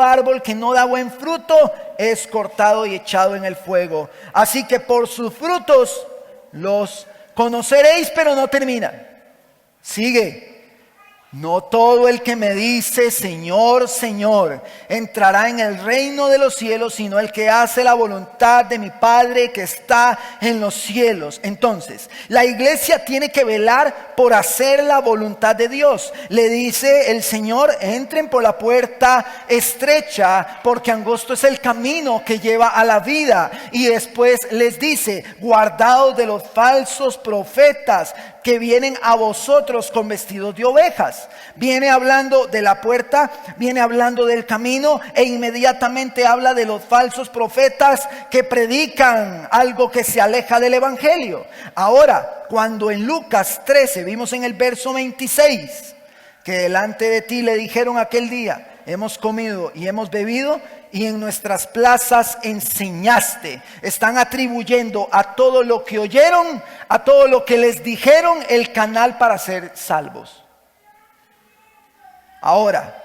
árbol que no da buen fruto es cortado y echado en el fuego. Así que por sus frutos los conoceréis. Pero no termina. Sigue. No todo el que me dice Señor, Señor, entrará en el reino de los cielos, sino el que hace la voluntad de mi Padre que está en los cielos. Entonces, la iglesia tiene que velar por hacer la voluntad de Dios. Le dice el Señor: entren por la puerta estrecha, porque angosto es el camino que lleva a la vida. Y después les dice: guardaos de los falsos profetas que vienen a vosotros con vestidos de ovejas. Viene hablando de la puerta, viene hablando del camino, e inmediatamente habla de los falsos profetas que predican algo que se aleja del evangelio. Ahora, cuando en Lucas 13 vimos en el verso 26 que delante de ti le dijeron aquel día: hemos comido y hemos bebido, y en nuestras plazas enseñaste. Están atribuyendo a todo lo que oyeron, a todo lo que les dijeron, el canal para ser salvos. Ahora,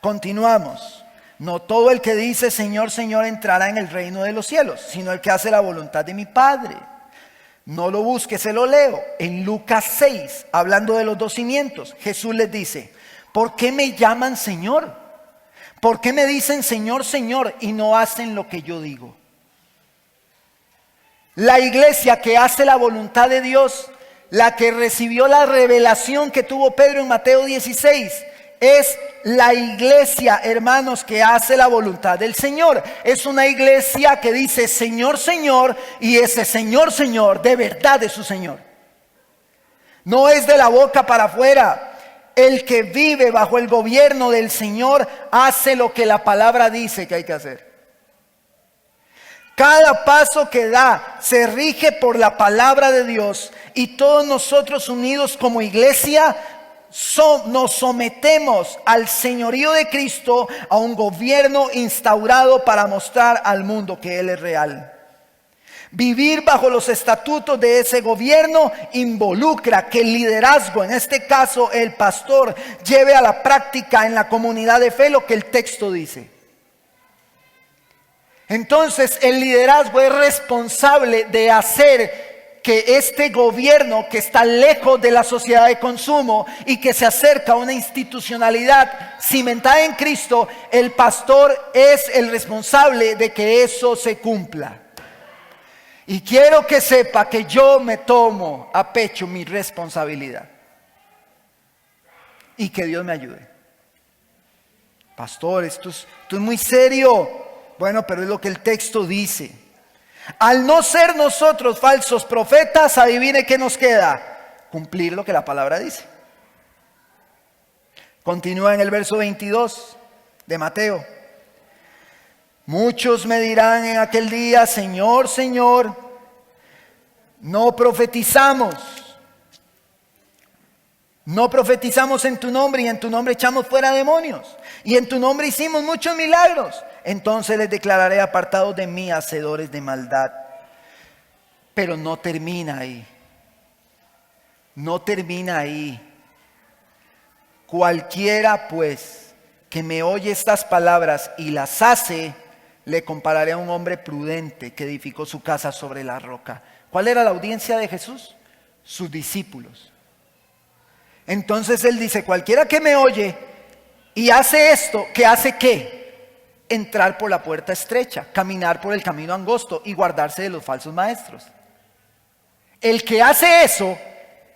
continuamos. No todo el que dice Señor, Señor entrará en el reino de los cielos, sino el que hace la voluntad de mi Padre. No lo busques, se lo leo. En Lucas 6, hablando de los 2 cimientos, Jesús les dice: ¿por qué me llaman Señor? ¿Por qué me dicen Señor, Señor y no hacen lo que yo digo? La iglesia que hace la voluntad de Dios, la que recibió la revelación que tuvo Pedro en Mateo 16, es la iglesia, hermanos, que hace la voluntad del Señor. Es una iglesia que dice Señor, Señor, y ese Señor, Señor, de verdad es su Señor. No es de la boca para afuera. El que vive bajo el gobierno del Señor hace lo que la palabra dice que hay que hacer. Cada paso que da se rige por la palabra de Dios, y todos nosotros unidos como iglesia nos sometemos al señorío de Cristo, a un gobierno instaurado para mostrar al mundo que Él es real. Vivir bajo los estatutos de ese gobierno involucra que el liderazgo, en este caso el pastor, lleve a la práctica en la comunidad de fe lo que el texto dice. Entonces el liderazgo es responsable de hacer que este gobierno que está lejos de la sociedad de consumo y que se acerca a una institucionalidad cimentada en Cristo, el pastor es el responsable de que eso se cumpla. Y quiero que sepa que yo me tomo a pecho mi responsabilidad. Y que Dios me ayude. Pastor, esto es muy serio. Bueno, pero es lo que el texto dice. Al no ser nosotros falsos profetas, adivine qué nos queda: cumplir lo que la palabra dice. Continúa en el verso 22 de Mateo. Muchos me dirán en aquel día: Señor, Señor, no profetizamos en tu nombre, y en tu nombre echamos fuera demonios, y en tu nombre hicimos muchos milagros. Entonces les declararé: apartados de mí, hacedores de maldad. Pero no termina ahí. No termina ahí. Cualquiera pues que me oye estas palabras y las hace, le compararé a un hombre prudente que edificó su casa sobre la roca. ¿Cuál era la audiencia de Jesús? Sus discípulos. Entonces él dice: cualquiera que me oye y hace esto, ¿que hace qué? Entrar por la puerta estrecha, caminar por el camino angosto y guardarse de los falsos maestros. El que hace eso,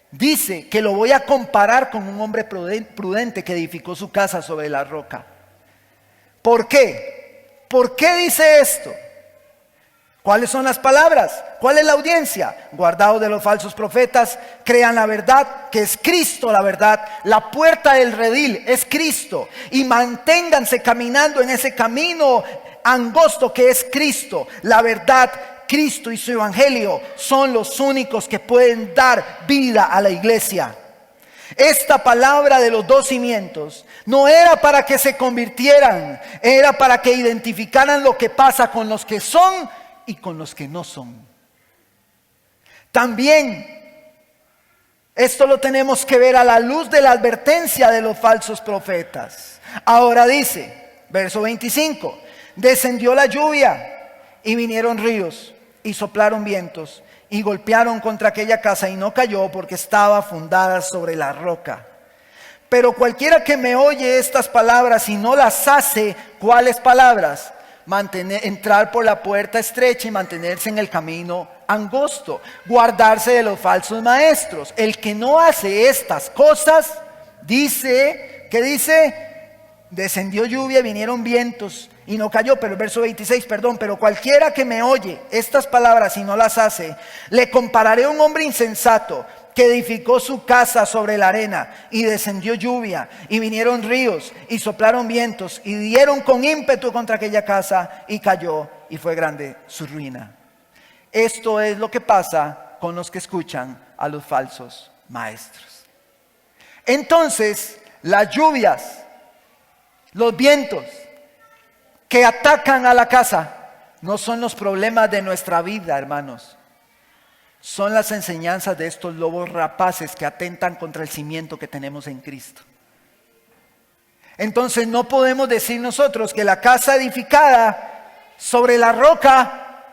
dice que lo voy a comparar con un hombre prudente que edificó su casa sobre la roca. ¿Por qué? ¿Por qué dice esto? ¿Cuáles son las palabras? ¿Cuál es la audiencia? Guardaos de los falsos profetas, crean la verdad, que es Cristo la verdad. La puerta del redil es Cristo, y manténganse caminando en ese camino angosto que es Cristo. La verdad, Cristo y su evangelio son los únicos que pueden dar vida a la iglesia. Esta palabra de los dos cimientos no era para que se convirtieran, era para que identificaran lo que pasa con los que son y con los que no son. También esto lo tenemos que ver a la luz de la advertencia de los falsos profetas. Ahora dice, verso 25: descendió la lluvia y vinieron ríos y soplaron vientos y golpearon contra aquella casa, y no cayó porque estaba fundada sobre la roca. Pero cualquiera que me oye estas palabras y no las hace, ¿cuáles palabras? Entrar por la puerta estrecha y mantenerse en el camino angosto, guardarse de los falsos maestros. El que no hace estas cosas, dice, ¿qué dice? Descendió lluvia, vinieron vientos y no cayó. Pero el verso 26, pero cualquiera que me oye estas palabras y no las hace, le compararé a un hombre insensato que edificó su casa sobre la arena, y descendió lluvia y vinieron ríos y soplaron vientos y dieron con ímpetu contra aquella casa, y cayó, y fue grande su ruina. Esto es lo que pasa con los que escuchan a los falsos maestros. Entonces, las lluvias, los vientos que atacan a la casa no son los problemas de nuestra vida, hermanos. Son las enseñanzas de estos lobos rapaces que atentan contra el cimiento que tenemos en Cristo. Entonces no podemos decir nosotros que la casa edificada sobre la roca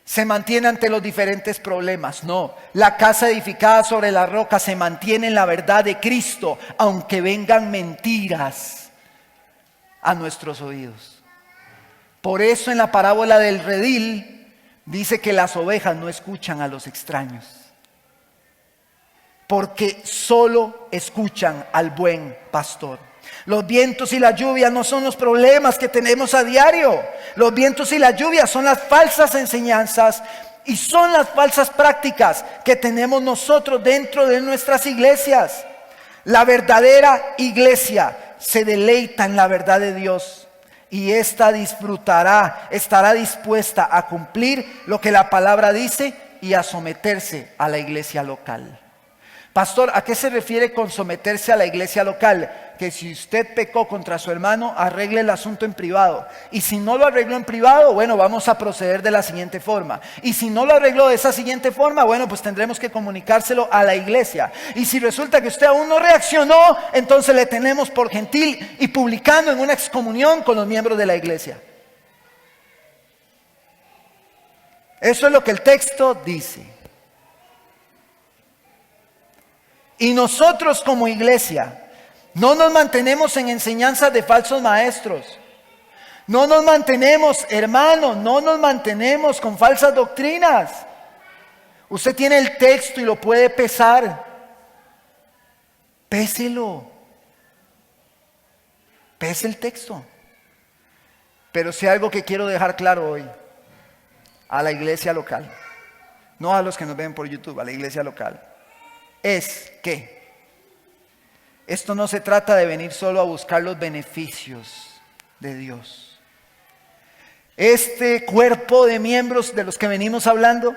se mantiene ante los diferentes problemas. No, la casa edificada sobre la roca se mantiene en la verdad de Cristo, aunque vengan mentiras a nuestros oídos. Por eso en la parábola del redil dice que las ovejas no escuchan a los extraños, porque solo escuchan al buen pastor. Los vientos y la lluvia no son los problemas que tenemos a diario. Los vientos y la lluvia son las falsas enseñanzas y son las falsas prácticas que tenemos nosotros dentro de nuestras iglesias. La verdadera iglesia se deleita en la verdad de Dios, y ésta estará dispuesta a cumplir lo que la palabra dice y a someterse a la iglesia local. Pastor, ¿a qué se refiere con someterse a la iglesia local? Que si usted pecó contra su hermano, arregle el asunto en privado. Y si no lo arregló en privado, bueno, vamos a proceder de la siguiente forma. Y si no lo arregló de esa siguiente forma, bueno, pues tendremos que comunicárselo a la iglesia. Y si resulta que usted aún no reaccionó, entonces le tenemos por gentil y publicando en una excomunión con los miembros de la iglesia. Eso es lo que el texto dice. Y nosotros como iglesia no nos mantenemos en enseñanzas de falsos maestros. No nos mantenemos, hermanos, no nos mantenemos con falsas doctrinas. Usted tiene el texto y lo puede pesar. Péselo. Pese el texto. Pero si hay algo que quiero dejar claro hoy, a la iglesia local, no a los que nos ven por YouTube, a la iglesia local, es que esto no se trata de venir solo a buscar los beneficios de Dios. Este cuerpo de miembros de los que venimos hablando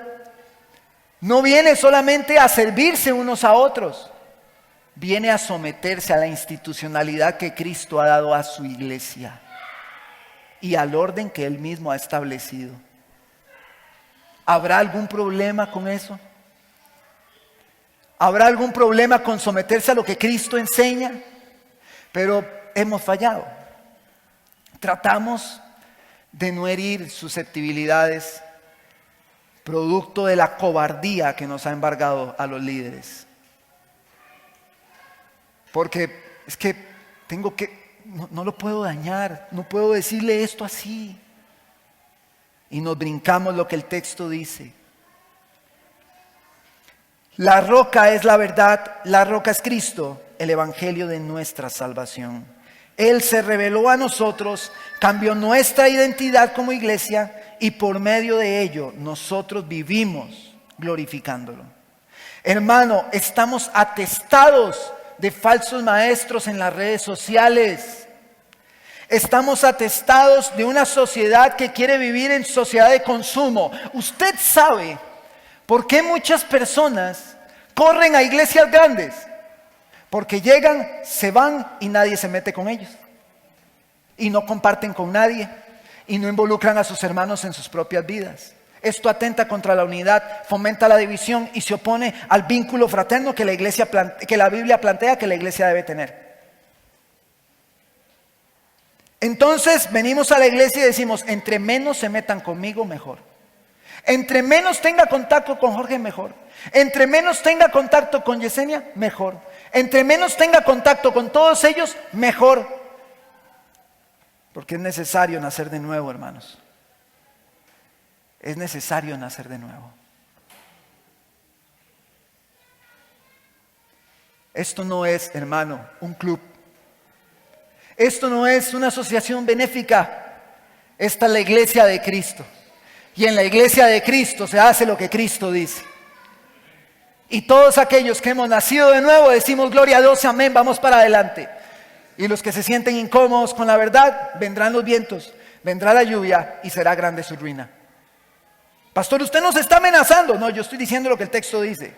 no viene solamente a servirse unos a otros, viene a someterse a la institucionalidad que Cristo ha dado a su iglesia y al orden que Él mismo ha establecido. ¿Habrá algún problema con eso? ¿Habrá algún problema con someterse a lo que Cristo enseña? Pero hemos fallado. Tratamos de no herir susceptibilidades, producto de la cobardía que nos ha embargado a los líderes. Porque es que no lo puedo dañar, no puedo decirle esto así. Y nos brincamos lo que el texto dice. La roca es la verdad, la roca es Cristo, el evangelio de nuestra salvación. Él se reveló a nosotros, cambió nuestra identidad como iglesia y por medio de ello nosotros vivimos glorificándolo. Hermano, estamos atestados de falsos maestros en las redes sociales. Estamos atestados de una sociedad que quiere vivir en sociedad de consumo. Usted sabe por qué muchas personas corren a iglesias grandes. Porque llegan, se van y nadie se mete con ellos. Y no comparten con nadie. Y no involucran a sus hermanos en sus propias vidas. Esto atenta contra la unidad, fomenta la división y se opone al vínculo fraterno que la Biblia plantea que la iglesia debe tener. Entonces venimos a la iglesia y decimos, entre menos se metan conmigo, mejor. Entre menos tenga contacto con Jorge, mejor. Entre menos tenga contacto con Yesenia, mejor. Entre menos tenga contacto con todos ellos, mejor. Porque es necesario nacer de nuevo, hermanos. Es necesario nacer de nuevo. Esto no es, hermano, un club. Esto no es una asociación benéfica. Esta es la iglesia de Cristo. Y en la iglesia de Cristo se hace lo que Cristo dice. Y todos aquellos que hemos nacido de nuevo decimos gloria a Dios, amén, vamos para adelante. Y los que se sienten incómodos con la verdad, vendrán los vientos, vendrá la lluvia y será grande su ruina. Pastor, usted nos está amenazando. No, yo estoy diciendo lo que el texto dice.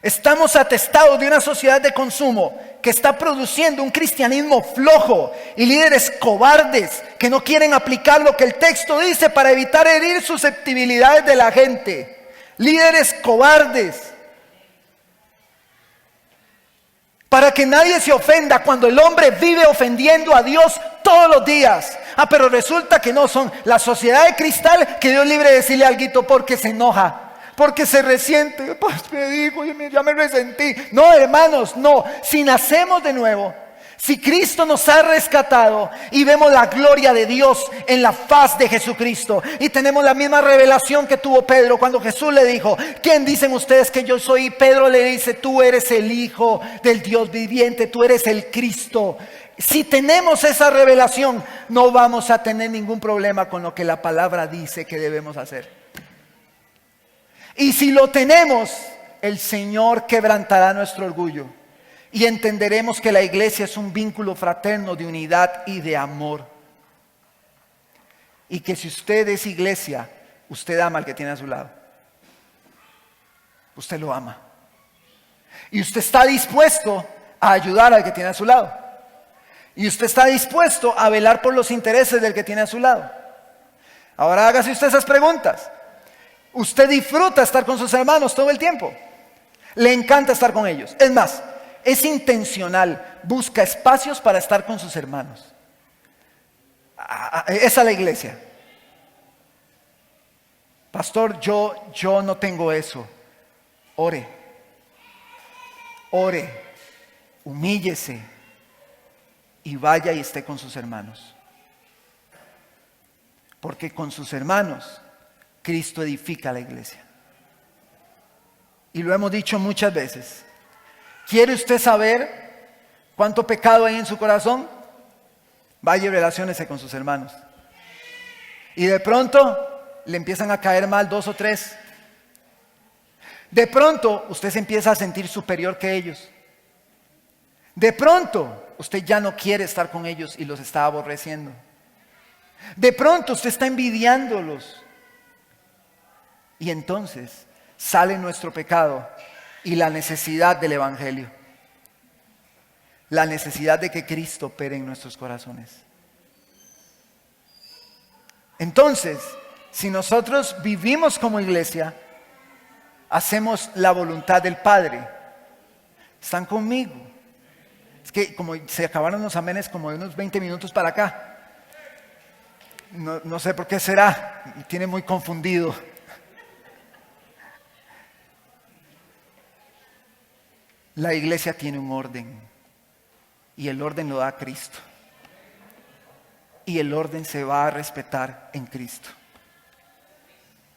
Estamos atestados de una sociedad de consumo que está produciendo un cristianismo flojo y líderes cobardes que no quieren aplicar lo que el texto dice para evitar herir susceptibilidades de la gente. Líderes cobardes. Para que nadie se ofenda cuando el hombre vive ofendiendo a Dios todos los días. Pero resulta que no son la sociedad de cristal que Dios libre de decirle alguito porque se enoja. Porque se resiente, pues me dijo, ya me resentí. No, hermanos, no. Si nacemos de nuevo, si Cristo nos ha rescatado y vemos la gloria de Dios en la faz de Jesucristo y tenemos la misma revelación que tuvo Pedro cuando Jesús le dijo, ¿quién dicen ustedes que yo soy? Y Pedro le dice, tú eres el Hijo del Dios viviente, tú eres el Cristo. Si tenemos esa revelación, no vamos a tener ningún problema con lo que la palabra dice que debemos hacer. Y si lo tenemos, el Señor quebrantará nuestro orgullo y entenderemos que la iglesia es un vínculo fraterno de unidad y de amor. Y que si usted es iglesia, usted ama al que tiene a su lado. Usted lo ama. Y usted está dispuesto a ayudar al que tiene a su lado. Y usted está dispuesto a velar por los intereses del que tiene a su lado. Ahora hágase usted esas preguntas. Usted disfruta estar con sus hermanos todo el tiempo. Le encanta estar con ellos. Es más, es intencional. Busca espacios para estar con sus hermanos. Esa es la iglesia. Pastor, yo no tengo eso. Ore, humíllese y vaya y esté con sus hermanos. Porque con sus hermanos Cristo edifica la iglesia. Y lo hemos dicho muchas veces. ¿Quiere usted saber cuánto pecado hay en su corazón? Vaya y relaciónese con sus hermanos. Y de pronto le empiezan a caer mal 2 o 3. De pronto usted se empieza a sentir superior que ellos. De pronto usted ya no quiere estar con ellos y los está aborreciendo. De pronto usted está envidiándolos. Y entonces sale nuestro pecado y la necesidad del evangelio. La necesidad de que Cristo opere en nuestros corazones. Entonces, si nosotros vivimos como iglesia, hacemos la voluntad del Padre. ¿Están conmigo? Es que como se acabaron los amenes como de unos 20 minutos para acá. No sé por qué será. Me tiene muy confundido. La iglesia tiene un orden. Y el orden lo da Cristo. Y el orden se va a respetar en Cristo.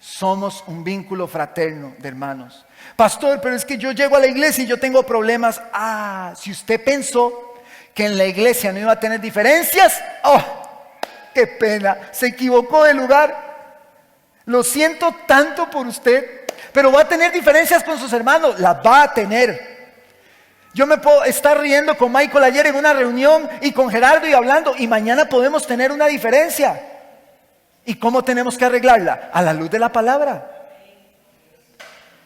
Somos un vínculo fraterno de hermanos. Pastor, pero es que yo llego a la iglesia y yo tengo problemas. Si usted pensó que en la iglesia no iba a tener diferencias, qué pena, se equivocó de lugar. Lo siento tanto por usted, pero va a tener diferencias con sus hermanos, las va a tener. Yo me puedo estar riendo con Michael ayer en una reunión y con Gerardo y hablando, y mañana podemos tener una diferencia. ¿Y cómo tenemos que arreglarla? A la luz de la palabra.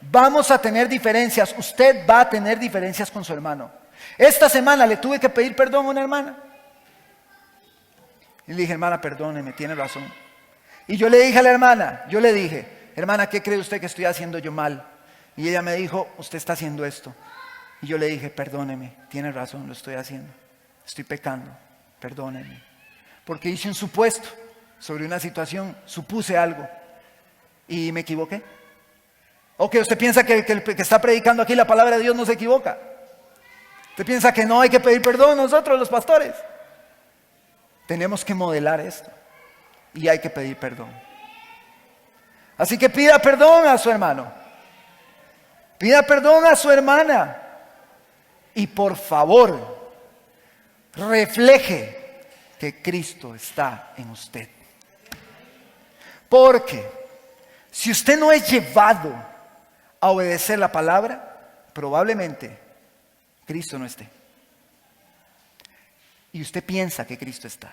Vamos a tener diferencias. Usted va a tener diferencias con su hermano. Esta semana le tuve que pedir perdón a una hermana. Y le dije, hermana, perdóneme, tiene razón. Y yo le dije a la hermana, hermana, ¿qué cree usted que estoy haciendo yo mal? Y ella me dijo, usted está haciendo esto. Y yo le dije, perdóneme, tiene razón, lo estoy haciendo. Estoy pecando, perdóneme. Porque hice un supuesto sobre una situación, supuse algo y me equivoqué. Ok, usted piensa que el que está predicando aquí la palabra de Dios no se equivoca. Usted piensa que no hay que pedir perdón nosotros los pastores. Tenemos que modelar esto y hay que pedir perdón. Así que pida perdón a su hermano, pida perdón a su hermana y por favor refleje que Cristo está en usted. Porque si usted no es llevado a obedecer la palabra, probablemente Cristo no esté. Y usted piensa que Cristo está.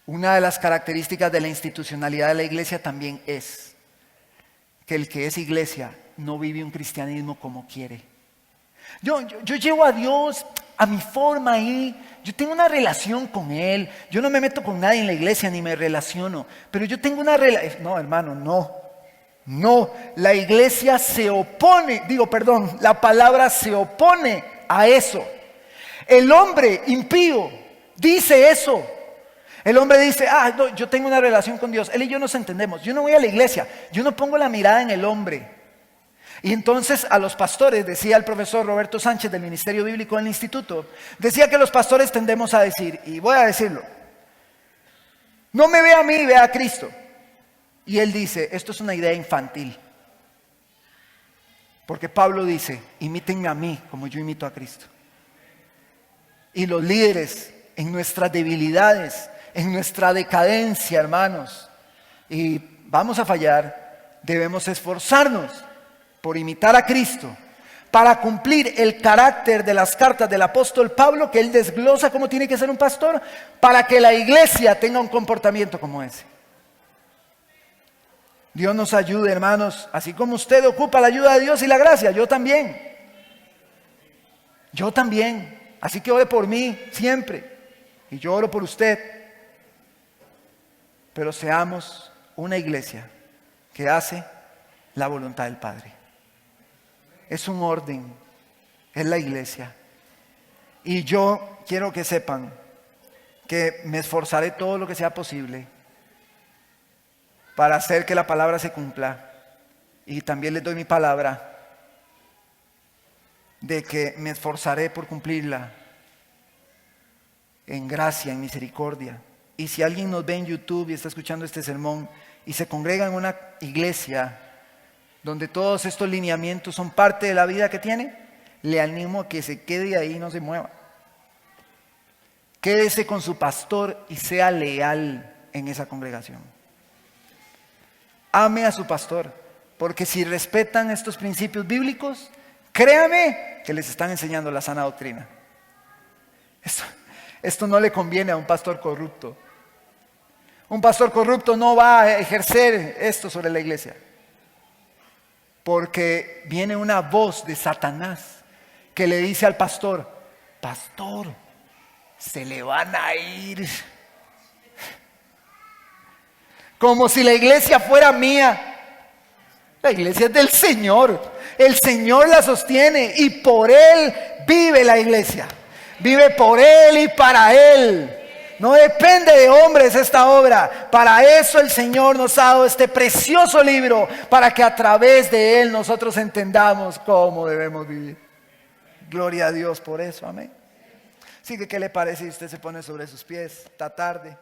Una de las características de la institucionalidad de la iglesia también es que el que es iglesia no vive un cristianismo como quiere. Yo llevo a Dios a mi forma ahí. Yo tengo una relación con Él. Yo no me meto con nadie en la iglesia ni me relaciono. Pero yo tengo una relación. No, hermano, no. La iglesia se opone. La palabra se opone a eso. El hombre impío dice eso. El hombre dice, no, yo tengo una relación con Dios. Él y yo nos entendemos. Yo no voy a la iglesia. Yo no pongo la mirada en el hombre. Y entonces a los pastores, decía el profesor Roberto Sánchez del Ministerio Bíblico del Instituto, decía que los pastores tendemos a decir, y voy a decirlo, no me ve a mí, ve a Cristo. Y él dice, esto es una idea infantil. Porque Pablo dice, imítenme a mí como yo imito a Cristo. Y los líderes en nuestras debilidades, en nuestra decadencia, hermanos, y vamos a fallar, debemos esforzarnos por imitar a Cristo, para cumplir el carácter de las cartas del apóstol Pablo, que él desglosa cómo tiene que ser un pastor, para que la iglesia tenga un comportamiento como ese. Dios nos ayude, hermanos, así como usted ocupa la ayuda de Dios y la gracia, yo también. Así que ore por mí siempre, y yo oro por usted. Pero seamos una iglesia que hace la voluntad del Padre. Es un orden, es la iglesia. Y yo quiero que sepan que me esforzaré todo lo que sea posible para hacer que la palabra se cumpla. Y también les doy mi palabra de que me esforzaré por cumplirla en gracia, en misericordia. Y si alguien nos ve en YouTube y está escuchando este sermón y se congrega en una iglesia donde todos estos lineamientos son parte de la vida que tiene, le animo a que se quede ahí y no se mueva. Quédese con su pastor y sea leal en esa congregación. Ame a su pastor, porque si respetan estos principios bíblicos, créame que les están enseñando la sana doctrina. Esto no le conviene a un pastor corrupto. Un pastor corrupto no va a ejercer esto sobre la iglesia, porque viene una voz de Satanás que le dice al pastor: pastor, se le van a ir. Como si la iglesia fuera mía. La iglesia es del Señor. El Señor la sostiene y por Él vive la iglesia. Vive por Él y para Él. No depende de hombres esta obra. Para eso el Señor nos ha dado este precioso libro, para que a través de Él nosotros entendamos cómo debemos vivir. Gloria a Dios por eso, amén. Así que, ¿qué le parece si usted se pone sobre sus pies? Está tarde.